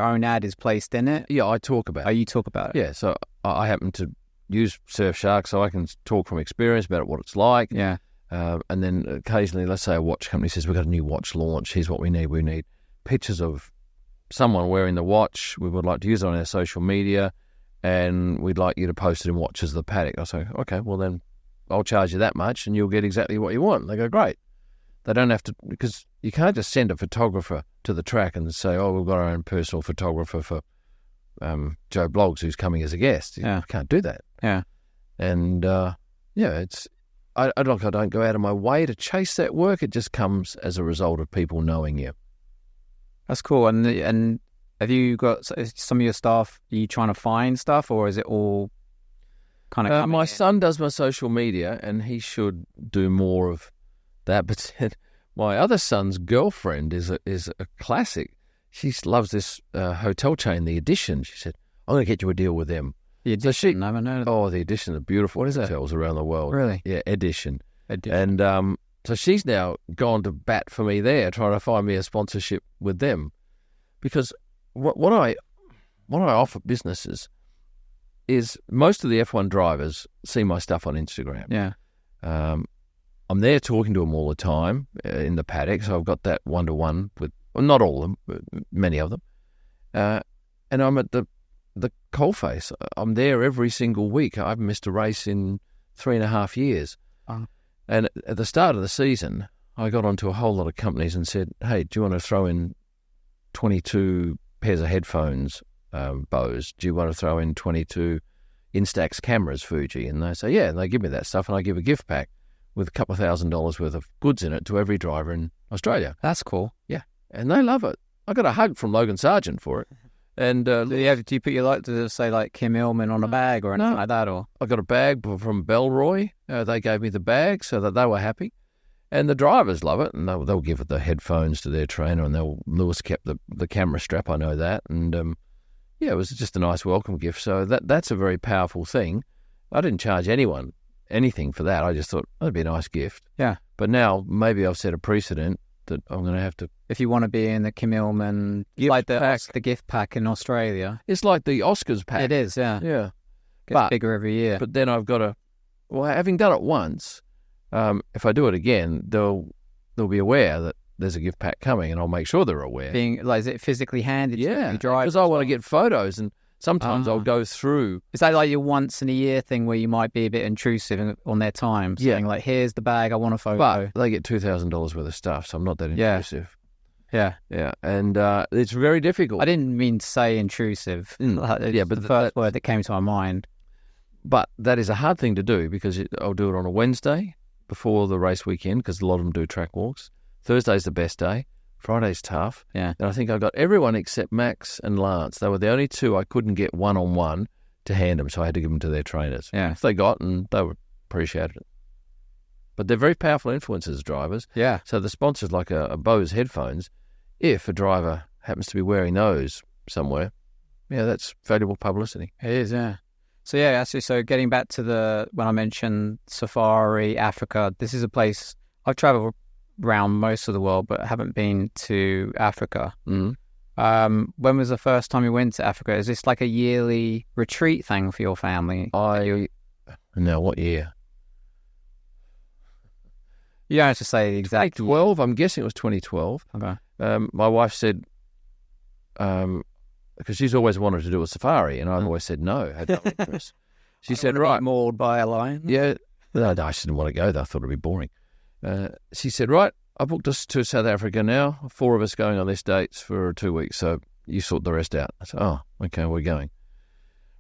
own ad is placed in it? Yeah, I talk about it. Oh, you talk about it? Yeah, so I happen to use Surfshark so I can talk from experience about what it's like. Yeah. And then occasionally, let's say a watch company says, we've got a new watch launch. Here's what we need. We need pictures of someone wearing the watch. We would like to use it on our social media. And we'd like you to post it in Watches of the Paddock. I say, okay, well then I'll charge you that much and you'll get exactly what you want. They go, great. They don't have to, because you can't just send a photographer to the track and say, oh, we've got our own personal photographer for Joe Bloggs who's coming as a guest. You can't do that. Yeah. And, I don't go out of my way to chase that work. It just comes as a result of people knowing you. That's cool. And have you got some of your staff, are you trying to find stuff, or is it all kind of my son does my social media and he should do more of that, but my other son's girlfriend is a classic. She loves this hotel chain, The Edition. She said, I'm going to get you a deal with them. The Edition? I haven't heard of that. Oh, The Edition are beautiful. What is that? Hotels around the world. Really? Yeah, Edition. And so she's now gone to bat for me there, trying to find me a sponsorship with them. Because what I offer businesses is most of the F1 drivers see my stuff on Instagram. Yeah. I'm there talking to them all the time in the paddock, so I've got that one-to-one with, well, not all of them, but many of them. And I'm at the coalface. I'm there every single week. I haven't missed a race in 3.5 years. Oh. And at the start of the season, I got onto a whole lot of companies and said, hey, do you want to throw in 22 pairs of headphones, Bose? Do you want to throw in 22 Instax cameras, Fuji? And they say, yeah, and they give me that stuff, and I give a gift pack with a couple of $1,000s worth of goods in it to every driver in Australia. That's cool. Yeah. And they love it. I got a hug from Logan Sargent for it. And Do you put your to say like Kym Illman on a bag or anything like that? Or I got a bag from Belroy. They gave me the bag so that they were happy. And the drivers love it, and they'll give it the headphones to their trainer, and Lewis kept the camera strap, I know that. And, it was just a nice welcome gift. So that's a very powerful thing. I didn't charge anyone anything for that. I just thought, that'd be a nice gift. Yeah. But now maybe I've set a precedent that I'm going to have to... If you want to be in the Kym Illman, like the gift pack in Australia. It's like the Oscars pack. It is, yeah. Yeah. Gets bigger every year. But then I've got to... Well, having done it once, if I do it again, they'll be aware that there's a gift pack coming, and I'll make sure they're aware. Is it physically handed to you? Because I want to get photos, and sometimes I'll go through... Is that like your once in a year thing where you might be a bit intrusive on their time? Saying like, here's the bag, I want a photo. But they get $2,000 worth of stuff, so I'm not that intrusive. Yeah. Yeah. And it's very difficult. I didn't mean to say intrusive. But the first word that came to my mind. But that is a hard thing to do because I'll do it on a Wednesday before the race weekend because a lot of them do track walks. Thursday's the best day. Friday's tough. Yeah. And I think I got everyone except Max and Lance. They were the only two I couldn't get one-on-one to hand them, so I had to give them to their trainers. Yeah. If they got, and they appreciated it. But they're very powerful influencers, drivers. Yeah. So the sponsors like a Bose headphones, if a driver happens to be wearing those somewhere, that's valuable publicity. It is, yeah. So actually, getting back to when I mentioned Safari, Africa, this is a place I've traveled around most of the world, but haven't been to Africa. Mm-hmm. When was the first time you went to Africa? Is this like a yearly retreat thing for your family? No, what year? You don't have to say the exact 2012, I'm guessing it was 2012. Okay. My wife said, because she's always wanted to do a safari, and I've always said no. She said, right. Mauled by a lion? Yeah. No, I just didn't want to go there. I thought it'd be boring. She said, right, I booked us to South Africa now. 4 of us going on these dates for 2 weeks, so you sort the rest out. I said, oh, okay, we're going.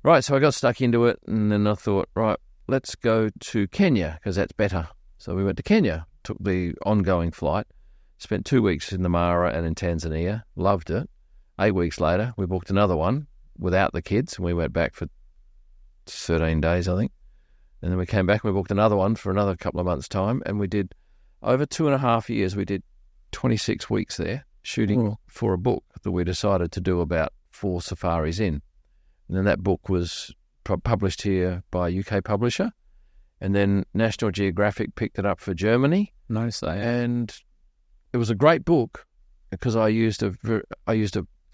Right, so I got stuck into it, and then I thought, right, let's go to Kenya, because that's better. So we went to Kenya, took the ongoing flight, spent 2 weeks in the Mara and in Tanzania, loved it. 8 weeks later, we booked another one without the kids, and we went back for 13 days, I think. And then we came back and we booked another one for another couple of months' time, and we did, over 2.5 years, we did 26 weeks there, shooting for a book that we decided to do about 4 safaris in. And then that book was published here by a UK publisher, and then National Geographic picked it up for Germany. Nice, and it was a great book because I used a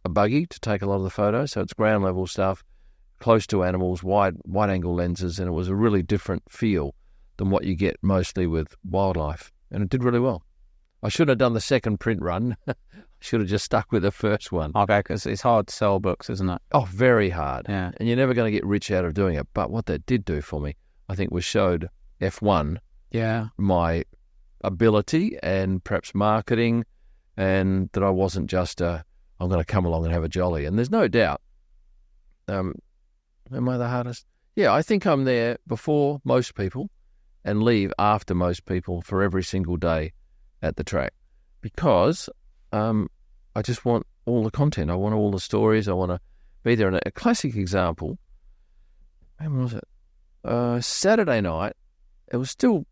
buggy to take a lot of the photos, so it's ground level stuff, close to animals, wide angle lenses, and it was a really different feel than what you get mostly with wildlife, and it did really well. I should have done the second print run. I should have just stuck with the first one. Okay, because it's hard to sell books, isn't it? Oh, very hard. Yeah. And you're never going to get rich out of doing it. But what that did do for me, I think, was showed F1 my ability and perhaps marketing, and that I wasn't just I'm going to come along and have a jolly. And there's no doubt. Am I the hardest? Yeah, I think I'm there before most people and leave after most people for every single day at the track, because I just want all the content. I want all the stories. I want to be there. And a classic example, when was it? Saturday night, it was still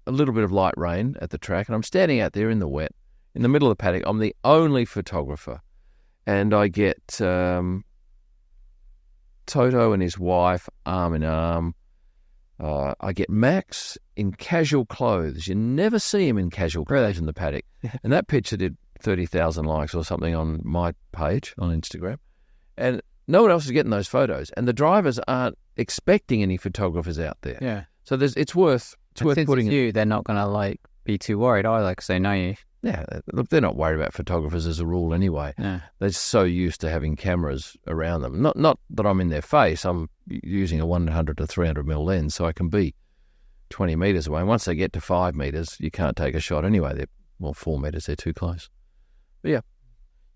a little bit of light rain at the track, and I'm standing out there in the wet, in the middle of the paddock. I'm the only photographer, and I get Toto and his wife arm in arm. I get Max in casual clothes. You never see him in casual clothes in the paddock. And that picture did 30,000 likes or something on my page on Instagram. And no one else is getting those photos. And the drivers aren't expecting any photographers out there. Yeah. So it's worth putting it's you, they're not going to be too worried either because they know you. Yeah, look, they're not worried about photographers as a rule anyway. Yeah. They're so used to having cameras around them. Not that I'm in their face. I'm using a 100 to 300 mil lens, so I can be 20 metres away. And once they get to 5 metres, you can't take a shot anyway. 4 metres, they're too close. But yeah.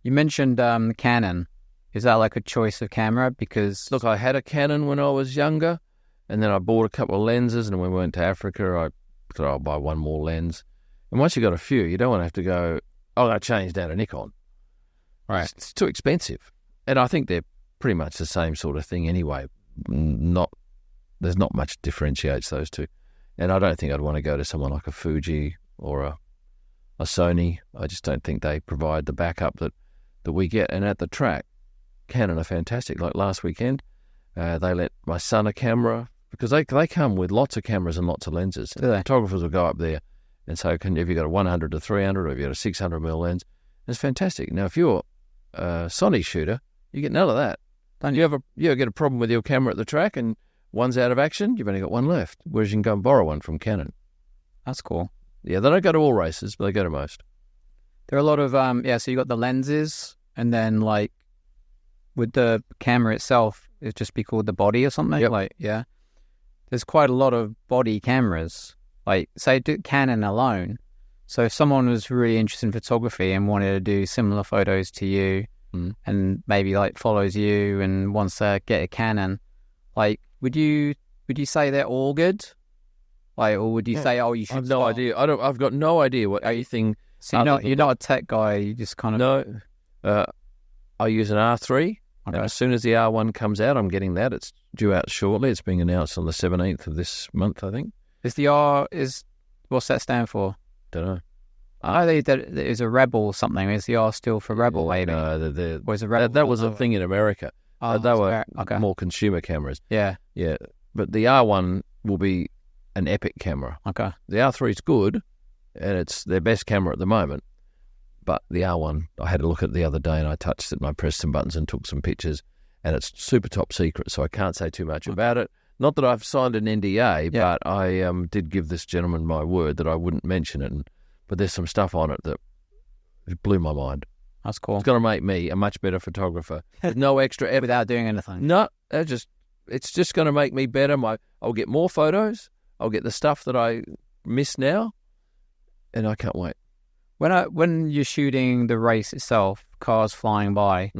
You mentioned Canon. Is that like a choice of camera? Because look, I had a Canon when I was younger, and then I bought a couple of lenses, and when we went to Africa, I thought I'll buy one more lens. And once you've got a few, you don't want to have to go, I'm going to change down to Nikon. Right. It's too expensive. And I think they're pretty much the same sort of thing anyway. There's not much differentiates those two. And I don't think I'd want to go to someone like a Fuji or a Sony. I just don't think they provide the backup that we get. And at the track, Canon are fantastic. Like last weekend, they let my son a camera, because they come with lots of cameras and lots of lenses. Do they? Photographers will go up there and say, have you got a 100 to 300 or have you got a 600mm lens? It's fantastic. Now, if you're a Sony shooter, you get none of that. Don't you? You get a problem with your camera at the track and one's out of action, you've only got one left, whereas you can go and borrow one from Canon. That's cool. Yeah, they don't go to all races, but they go to most. There are a lot of, so you got the lenses, and then, like, with the camera itself, it'd just be called the body or something? Yep. Like, yeah. There's quite a lot of body cameras. Like, say, Canon alone. So if someone was really interested in photography and wanted to do similar photos to you, and maybe, like, follows you and wants to get a Canon, like, would you say they're all good? Like, or would you say, you should I've no idea. I've got no idea what anything... So you're not a tech guy, you just kind of... No. I use an R3. Okay. As soon as the R1 comes out, I'm getting that. It's due out shortly. It's being announced on the 17th of this month, I think. What's that stand for? Don't know. I think that it was a Rebel or something. Is the R still for Rebel, maybe? No, was a Rebel that was a thing in America. They were more consumer cameras. Yeah. Yeah. But the R1 will be an epic camera. Okay. The R3 is good, and it's their best camera at the moment. But the R1, I had a look at it the other day, and I touched it, and I pressed some buttons and took some pictures, and it's super top secret, so I can't say too much about it. Not that I've signed an NDA, but I did give this gentleman my word that I wouldn't mention it. But there's some stuff on it that blew my mind. That's cool. It's going to make me a much better photographer. With no extra effort. Without doing anything. No, it's just going to make me better. I'll get more photos. I'll get the stuff that I miss now, and I can't wait. When you're shooting the race itself, cars flying by,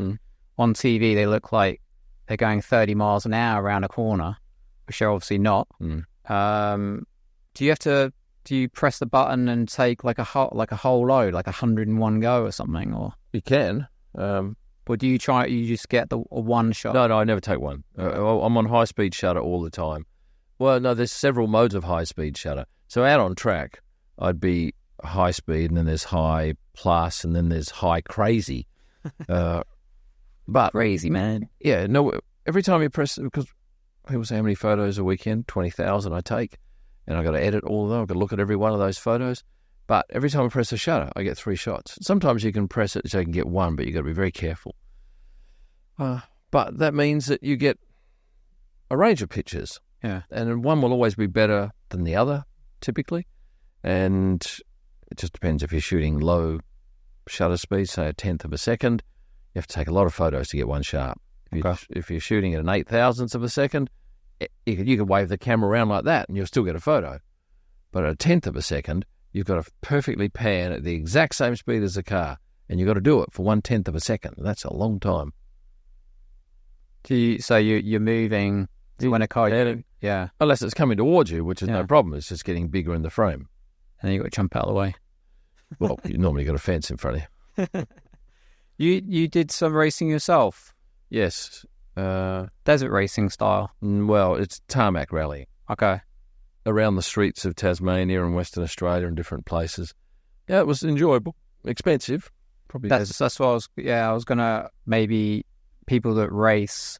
on TV they look like they're going 30 miles an hour around a corner, which they're obviously not. Do you press the button and take like a whole load, like 100 in one go or something? Or you can. But do you just get a one shot? No, I never take one. I'm on high-speed shutter all the time. Well, no, there's several modes of high-speed shutter. So out on track, I'd be high speed, and then there's high plus, and then there's high crazy. But crazy, man. Yeah, no, every time you press, because people say how many photos a weekend, 20,000 I take, and I've got to edit all of them. I've got to look at every one of those photos. But every time I press the shutter, I get 3 shots. Sometimes you can press it so you can get 1, but you've got to be very careful. But that means that you get a range of pictures. Yeah. And one will always be better than the other, typically. And it just depends if you're shooting low shutter speed, say 1/10 of a second, you have to take a lot of photos to get one sharp. If you're shooting at an 8,000th of a second, you can wave the camera around like that and you'll still get a photo. But at 1/10 of a second, you've got to perfectly pan at the exact same speed as the car, and you've got to do it for 1/10 of a second. That's a long time. So you're moving when a car... Yeah. Unless it's coming towards you, which is no problem. It's just getting bigger in the frame. And then you've got to jump out of the way. Well, you normally got a fence in front of you. You did some racing yourself? Yes. Desert racing style? Well, it's tarmac rally. Okay. Around the streets of Tasmania and Western Australia and different places. Yeah, it was enjoyable. Expensive. Probably. That's what I was... Yeah, I was going to maybe people that race...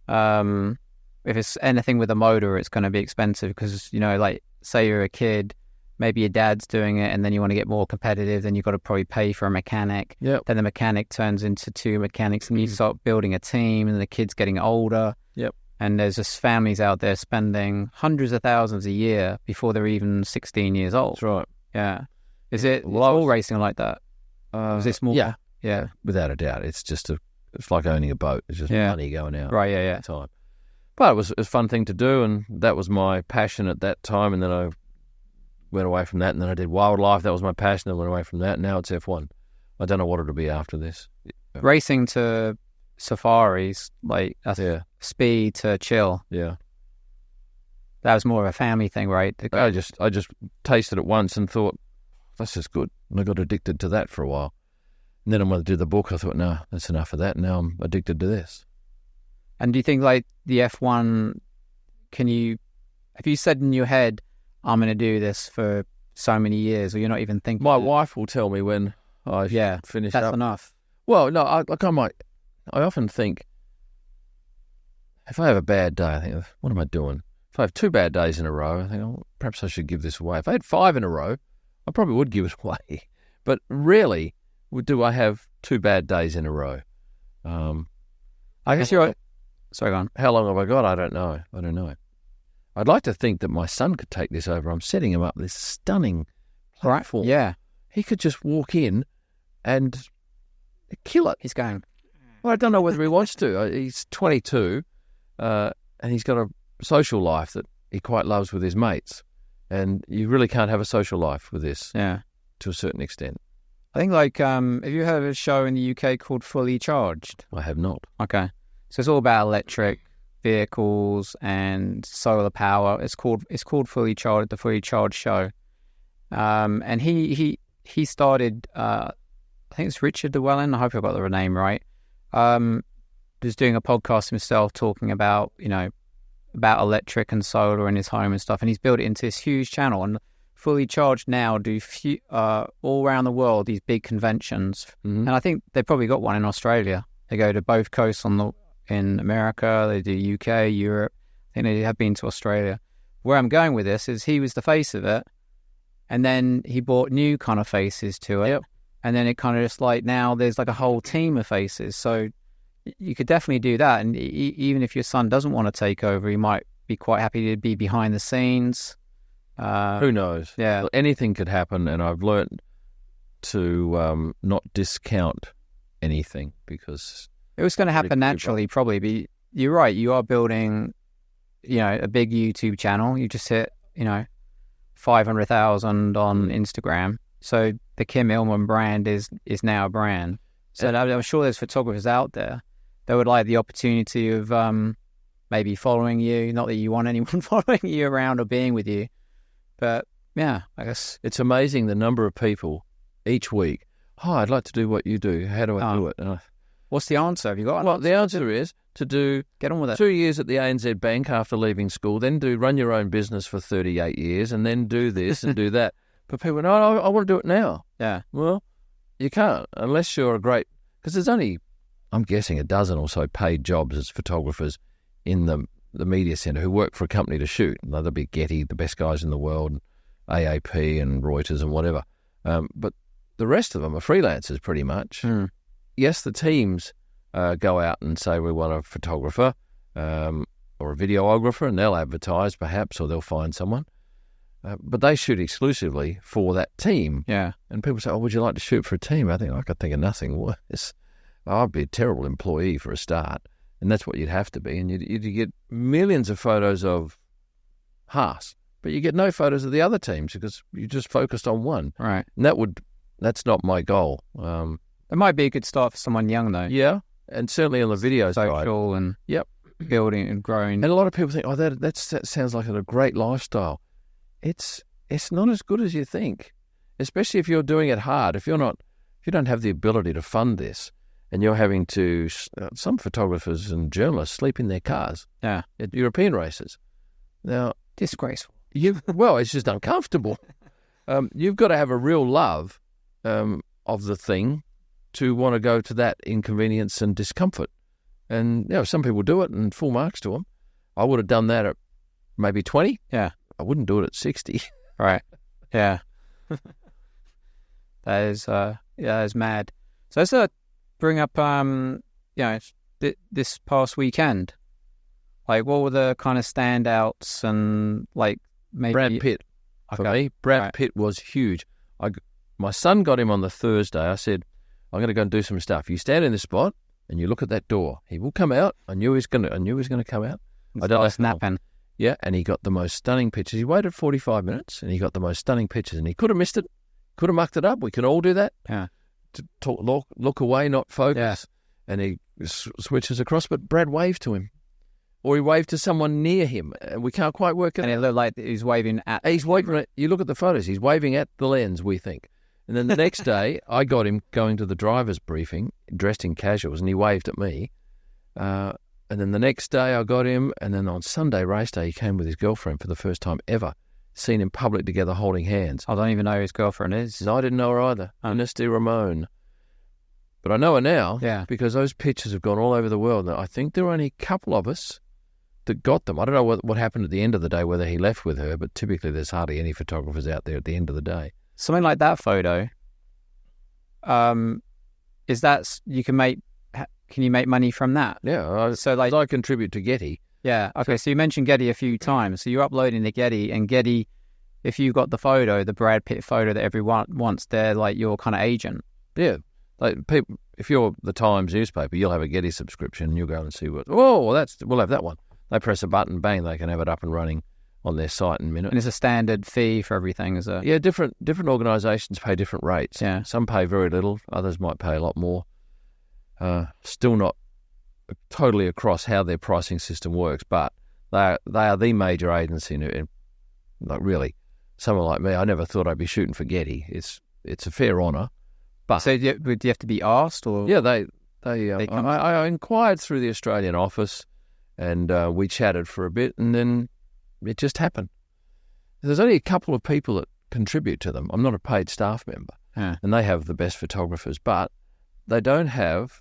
if it's anything with a motor, it's going to be expensive because, like, say you're a kid, maybe your dad's doing it and then you want to get more competitive, then you've got to probably pay for a mechanic. Yep. Then the mechanic turns into 2 mechanics and you start building a team and the kid's getting older. Yep. And there's just families out there spending hundreds of thousands a year before they're even 16 years old. That's right. Yeah. Is it all racing like that? Is this more? Yeah. Yeah. Without a doubt. It's just it's like owning a boat. It's just money going out. Right, yeah. Time. But it was a fun thing to do, and that was my passion at that time, and then I went away from that, and then I did wildlife. That was my passion. I went away from that, and now it's F1. I don't know what it'll be after this. Racing to safaris, like speed to chill. Yeah. That was more of a family thing, right? I just tasted it once and thought, that's just good. And I got addicted to that for a while. And then when I did the book, I thought, no, that's enough of that. Now I'm addicted to this. And do you think like the F1, have you said in your head, I'm going to do this for so many years, or you're not even thinking? My wife will tell me when I've finished that's up. enough. Well, no, I often think, if I have a bad day, I think, what am I doing? If I have 2 bad days in a row, I think, oh, perhaps I should give this away. If I had 5 in a row, I probably would give it away. But rarely do I have 2 bad days in a row. I guess you're... Sorry, go on. How long have I got? I don't know. I'd like to think that my son could take this over. I'm setting him up this stunning platform. Right. Yeah. He could just walk in and kill it. He's going... Well, I don't know whether he wants to. He's 22, and he's got a social life that he quite loves with his mates. And you really can't have a social life with this to a certain extent. I think, like, have you heard of a show in the UK called Fully Charged? I have not. Okay. So it's all about electric vehicles and solar power. It's called Fully Charged, the Fully Charged Show. And he started, I think it's Richard Llewellyn, I hope I got the name right. Was doing a podcast himself talking about, about electric and solar in his home and stuff. And he's built it into this huge channel. And Fully Charged now do all around the world, these big conventions. Mm-hmm. And I think they've probably got one in Australia. They go to both coasts in America. They do UK, Europe. I think they have been to Australia. Where I'm going with this is he was the face of it. And then he brought new kind of faces to it. Yep. And then it kind of just like now there's like a whole team of faces. So you could definitely do that. And even if your son doesn't want to take over, he might be quite happy to be behind the scenes. Who knows? Yeah. Anything could happen. And I've learned to not discount anything because... It was going to happen naturally, probably. But you're right. You are building, a big YouTube channel. You just hit, 500,000 on Instagram. So the Kym Illman brand is now a brand. So I'm sure there's photographers out there that would like the opportunity of maybe following you. Not that you want anyone following you around or being with you. But, yeah, I guess. It's amazing the number of people each week. Oh, I'd like to do what you do. How do I do it? What's the answer? Have you got? Well, the answer is to get on with it. 2 years at the ANZ Bank after leaving school, then run your own business for 38 years, and then do this and do that. But people, no, I want to do it now. Yeah. Well, you can't unless you're a great... Because there's only, I'm guessing, a dozen or so paid jobs as photographers in the media centre who work for a company to shoot. There'll be Getty, the best guys in the world, AAP and Reuters and whatever. But the rest of them are freelancers pretty much. Mm. Yes, the teams go out and say we want a photographer or a videographer, and they'll advertise perhaps, or they'll find someone. But they shoot exclusively for that team. Yeah. And people say, would you like to shoot for a team? I could think of nothing worse. I'd be a terrible employee for a start. And that's what you'd have to be. And you'd get millions of photos of Haas, but you get no photos of the other teams because you just focused on one. Right. And that's not my goal. It might be a good start for someone young, though. Yeah. And certainly on the video side. Social and building and growing. And a lot of people think, that sounds like a great lifestyle. It's not as good as you think, especially if you're doing it hard. If you don't have the ability to fund this, and you're having to, some photographers and journalists sleep in their cars. Yeah, at European races. Now, disgraceful. It's just uncomfortable. You've got to have a real love of the thing to want to go to that inconvenience and discomfort. And some people do it, and full marks to them. I would have done that at maybe 20. Yeah. I wouldn't do it at 60. Right. Yeah. That is mad. So let's bring up, this past weekend. Like, what were the kind of standouts and, like, maybe... Brad Pitt. For me, Brad Pitt was huge. My son got him on the Thursday. I said, I'm going to go and do some stuff. You stand in this spot and you look at that door. He will come out. I knew he was going to come out. I don't know. Snapping. Yeah, and he got the most stunning pictures. He waited 45 minutes, and he got the most stunning pictures. And he could have missed it, could have mucked it up. We can all do that. Yeah. To look away, not focus. Yeah. And he switches across, but Brad waved to him. Or he waved to someone near him. We can't quite work it out. And it looked like he's waving at... He's waving at... You look at the photos, he's waving at the lens, we think. And then the next day, I got him going to the driver's briefing, dressed in casuals, and he waved at me. And then the next day, I got him, and then on Sunday race day, he came with his girlfriend for the first time ever. Seen in public together holding hands. I don't even know who his girlfriend is. No, I didn't know her either. Ernesty Ramon. But I know her now because those pictures have gone all over the world. And I think there were only a couple of us that got them. I don't know what happened at the end of the day, whether he left with her, but typically there's hardly any photographers out there at the end of the day. Something like that photo, is that, can you make money from that? Yeah, I contribute to Getty. Yeah, okay, so you mentioned Getty a few times. So you're uploading to Getty, and Getty, if you got the photo, the Brad Pitt photo that everyone wants, they're like your kind of agent. Yeah, like people, if you're the Times newspaper, you'll have a Getty subscription, and you'll go and see we'll have that one. They press a button, bang, they can have it up and running on their site in a minute. And it's a standard fee for everything, is it? Yeah, different organisations pay different rates. Yeah. Some pay very little, others might pay a lot more. Still not totally across how their pricing system works, but they are the major agency in like really, someone like me, I never thought I'd be shooting for Getty. It's a fair honour. But so do you have to be asked, or? Yeah, I inquired through the Australian office, and we chatted for a bit, and then it just happened. There's only a couple of people that contribute to them. I'm not a paid staff member, and they have the best photographers, but they don't have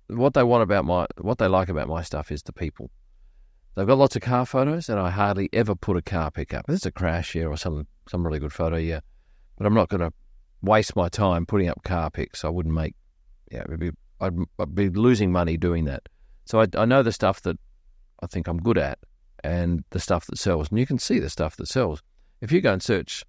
what they like about my stuff is the people. They've got lots of car photos, and I hardly ever put a car pickup. There's a crash here or some really good photo, yeah, but I'm not going to waste my time putting up car pics. I wouldn't make, I'd be losing money doing that. So I know the stuff that I think I'm good at, and the stuff that sells. And you can see the stuff that sells. If you go and search,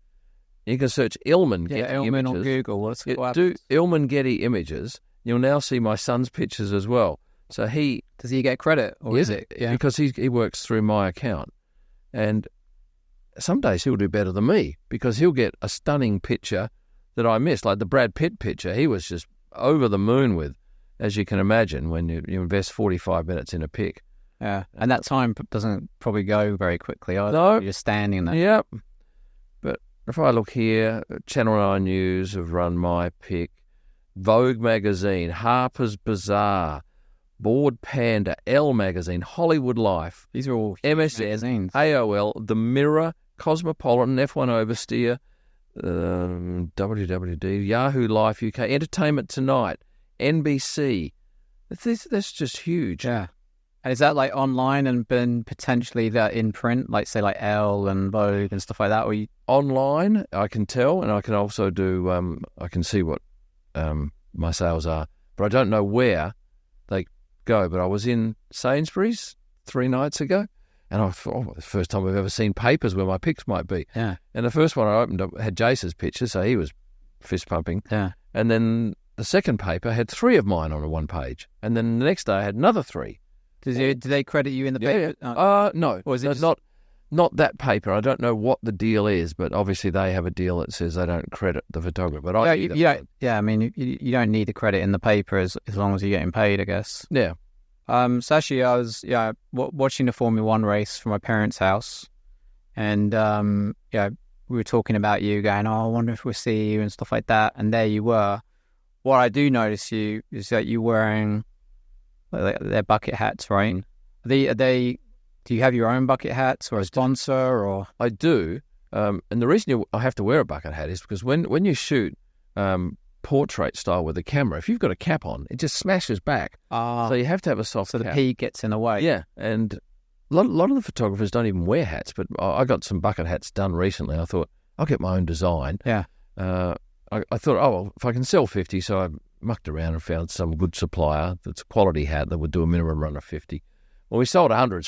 you can search Illman Getty Illman images. on Google. Do Illman Getty images. You'll now see my son's pictures as well. So does he get credit, or is it? Yeah, because he works through my account, and some days he'll do better than me because he'll get a stunning picture that I missed, like the Brad Pitt picture. He was just over the moon with, as you can imagine, when you invest 45 minutes in a pic. Yeah, and that time doesn't probably go very quickly. No. You're just standing there. Yep. But if I look here, Channel 9 News have run my pic, Vogue magazine, Harper's Bazaar, Board Panda, Elle magazine, Hollywood Life. These are all MSN, magazines. AOL, The Mirror, Cosmopolitan, F1 Oversteer, WWD, Yahoo Life UK, Entertainment Tonight, NBC. That's just huge. Yeah. And is that like online and been potentially that in print, like say like Elle and Vogue and stuff like that? Or online, I can tell, and I can also do. I can see what my sales are, but I don't know where they go. But I was in Sainsbury's 3 nights ago, and I thought, the first time I've ever seen papers where my pics might be. Yeah. And the first one I opened up had Jace's picture, so he was fist pumping. Yeah. And then the second paper had 3 of mine on one page, and then the next day I had another 3. Do they credit you in the paper? Yeah. No. Or is it not that paper? I don't know what the deal is, but obviously they have a deal that says they don't credit the photographer. But I I mean, you don't need the credit in the paper as long as you're getting paid, I guess. Yeah. So actually, I was watching the Formula One race from my parents' house, and we were talking about you, going, "Oh, I wonder if we'll see you," and stuff like that. And there you were. What I do notice you is that you're wearing their bucket hats, right? Are they? Do you have your own bucket hats or a sponsor? Or I do, and the reason I have to wear a bucket hat is because when you shoot portrait style with a camera, if you've got a cap on, it just smashes back. So you have to have a soft cap. So the pea gets in the way. Yeah, and a lot of the photographers don't even wear hats, but I got some bucket hats done recently. I thought, I'll get my own design. Yeah. I thought, well, if I can sell 50, so I mucked around and found some good supplier that's a quality hat that would do a minimum run of 50. Well, we sold 100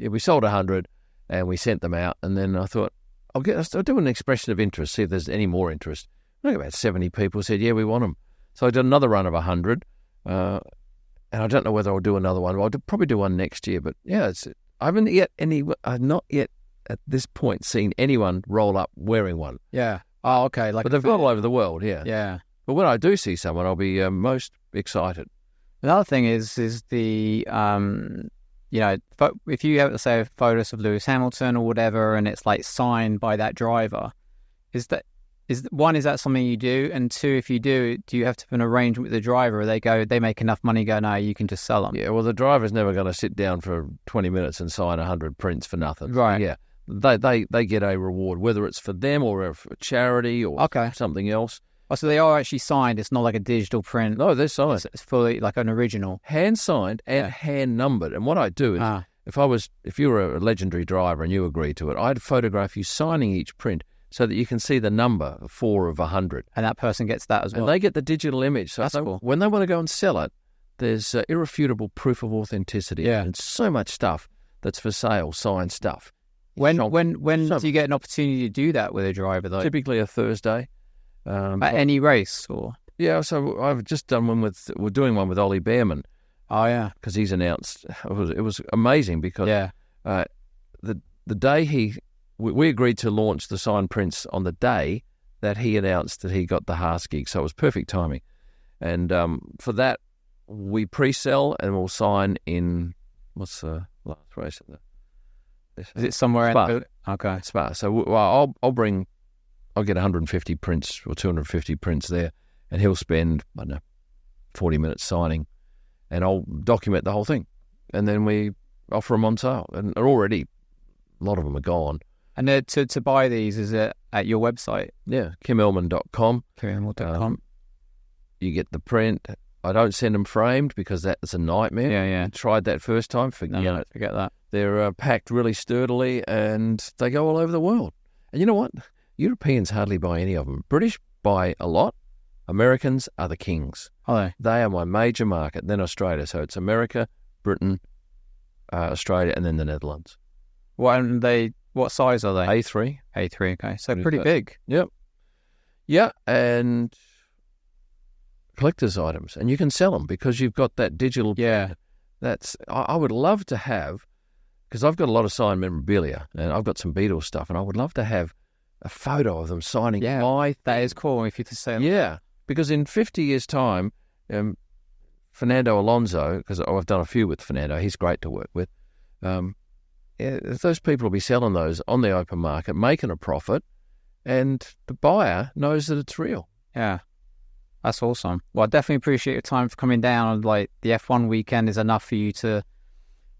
we sold 100 and we sent them out, and then I thought, I'll do an expression of interest, see if there's any more interest. I think about 70 people said, yeah, we want them. So I did another run of 100, and I don't know whether I'll do another one. I'll probably do one next year, but yeah, I've not yet at this point seen anyone roll up wearing one. Yeah. Oh, okay. But they've got all over the world, yeah. Yeah. But when I do see someone, I'll be most excited. Another thing is the if you have, say, photos of Lewis Hamilton or whatever, and it's like signed by that driver, is that is that something you do? And two, if you do you have to have an arrangement with the driver? Or they make enough money, go, no, you can just sell them? Yeah, well, the driver's never going to sit down for 20 minutes and sign 100 prints for nothing. Right. Yeah. They get a reward, whether it's for them or for charity or something else. Oh, so they are actually signed. It's not like a digital print. No, they're signed. It's fully like an original. Hand signed and hand numbered. And what I do is, if you were a legendary driver and you agreed to it, I'd photograph you signing each print so that you can see the number 4 of 100. And that person gets that as well. And they get the digital image. So that's cool. When they want to go and sell it, there's irrefutable proof of authenticity. Yeah. And so much stuff that's for sale, signed stuff. When do you get an opportunity to do that with a driver, though? Typically a Thursday. At any race, or? Yeah, so I've just done we're doing one with Ollie Behrman. Oh, yeah. Because he's announced, it was amazing because the day we agreed to launch the signed prints on the day that he announced that he got the Haas gig, so it was perfect timing. And for that, we pre-sell and we'll sign in, what's the last race? Is it somewhere Spa. in the... Okay. Spa. So I'll get 150 prints or 250 prints there, and he'll spend, 40 minutes signing, and I'll document the whole thing. And then we offer them on sale. And already, a lot of them are gone. And to buy these, is it at your website? Yeah, KymIllman.com. KymIllman.com. You get the print. I don't send them framed because that's a nightmare. Yeah. I tried that first time. Forget that. They're packed really sturdily, and they go all over the world. And you know what? Europeans hardly buy any of them. British buy a lot. Americans are the kings. Oh, they are my major market. Then Australia. So it's America, Britain, Australia, and then the Netherlands. What size are they? A3. A3, okay. So pretty big. Yep. Yeah, and collector's items. And you can sell them because you've got that digital... Yeah. I would love to have, because I've got a lot of signed memorabilia, and I've got some Beatles stuff, and I would love to have a photo of them signing my... That is cool if you could say... Yeah, because in 50 years' time, Fernando Alonso, because I've done a few with Fernando, he's great to work with, those people will be selling those on the open market, making a profit, and the buyer knows that it's real. Yeah, that's awesome. Well, I definitely appreciate your time for coming down. Like, the F1 weekend is enough for you to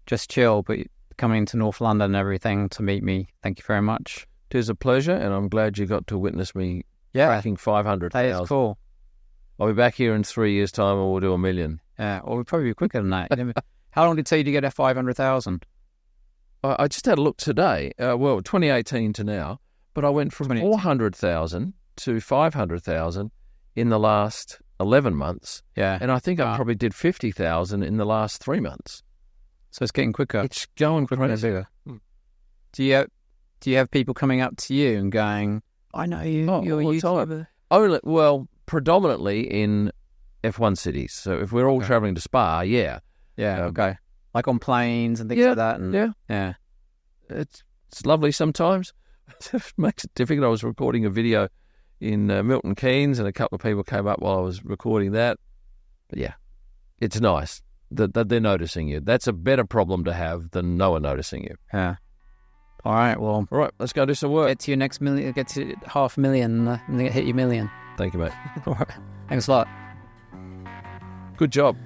just chill, but coming to North London and everything to meet me, thank you very much. It is a pleasure, and I'm glad you got to witness me cracking 500,000. That is cool. I'll be back here in 3 years' time, and we'll do 1 million. Yeah, or we'll probably be quicker than that. How long did it take you to get at 500,000? I just had a look today. 2018 to now, but I went from 400,000 to 500,000 in the last 11 months. Yeah, and I think I probably did 50,000 in the last 3 months. So it's getting quicker. It's going crazy. Bigger. Do you have people coming up to you and going, "I know you, you're a YouTuber"? Predominantly in F1 cities. So if we're all traveling to Spa, okay, like on planes and things like that. And, yeah, it's lovely sometimes. It makes it difficult. I was recording a video in Milton Keynes, and a couple of people came up while I was recording that. But yeah, it's nice that they're noticing you. That's a better problem to have than no one noticing you. Yeah. All right, let's go do some work. Get to your next million, get to 500,000, and then hit your million. Thank you, mate. All right. Thanks a lot. Good job.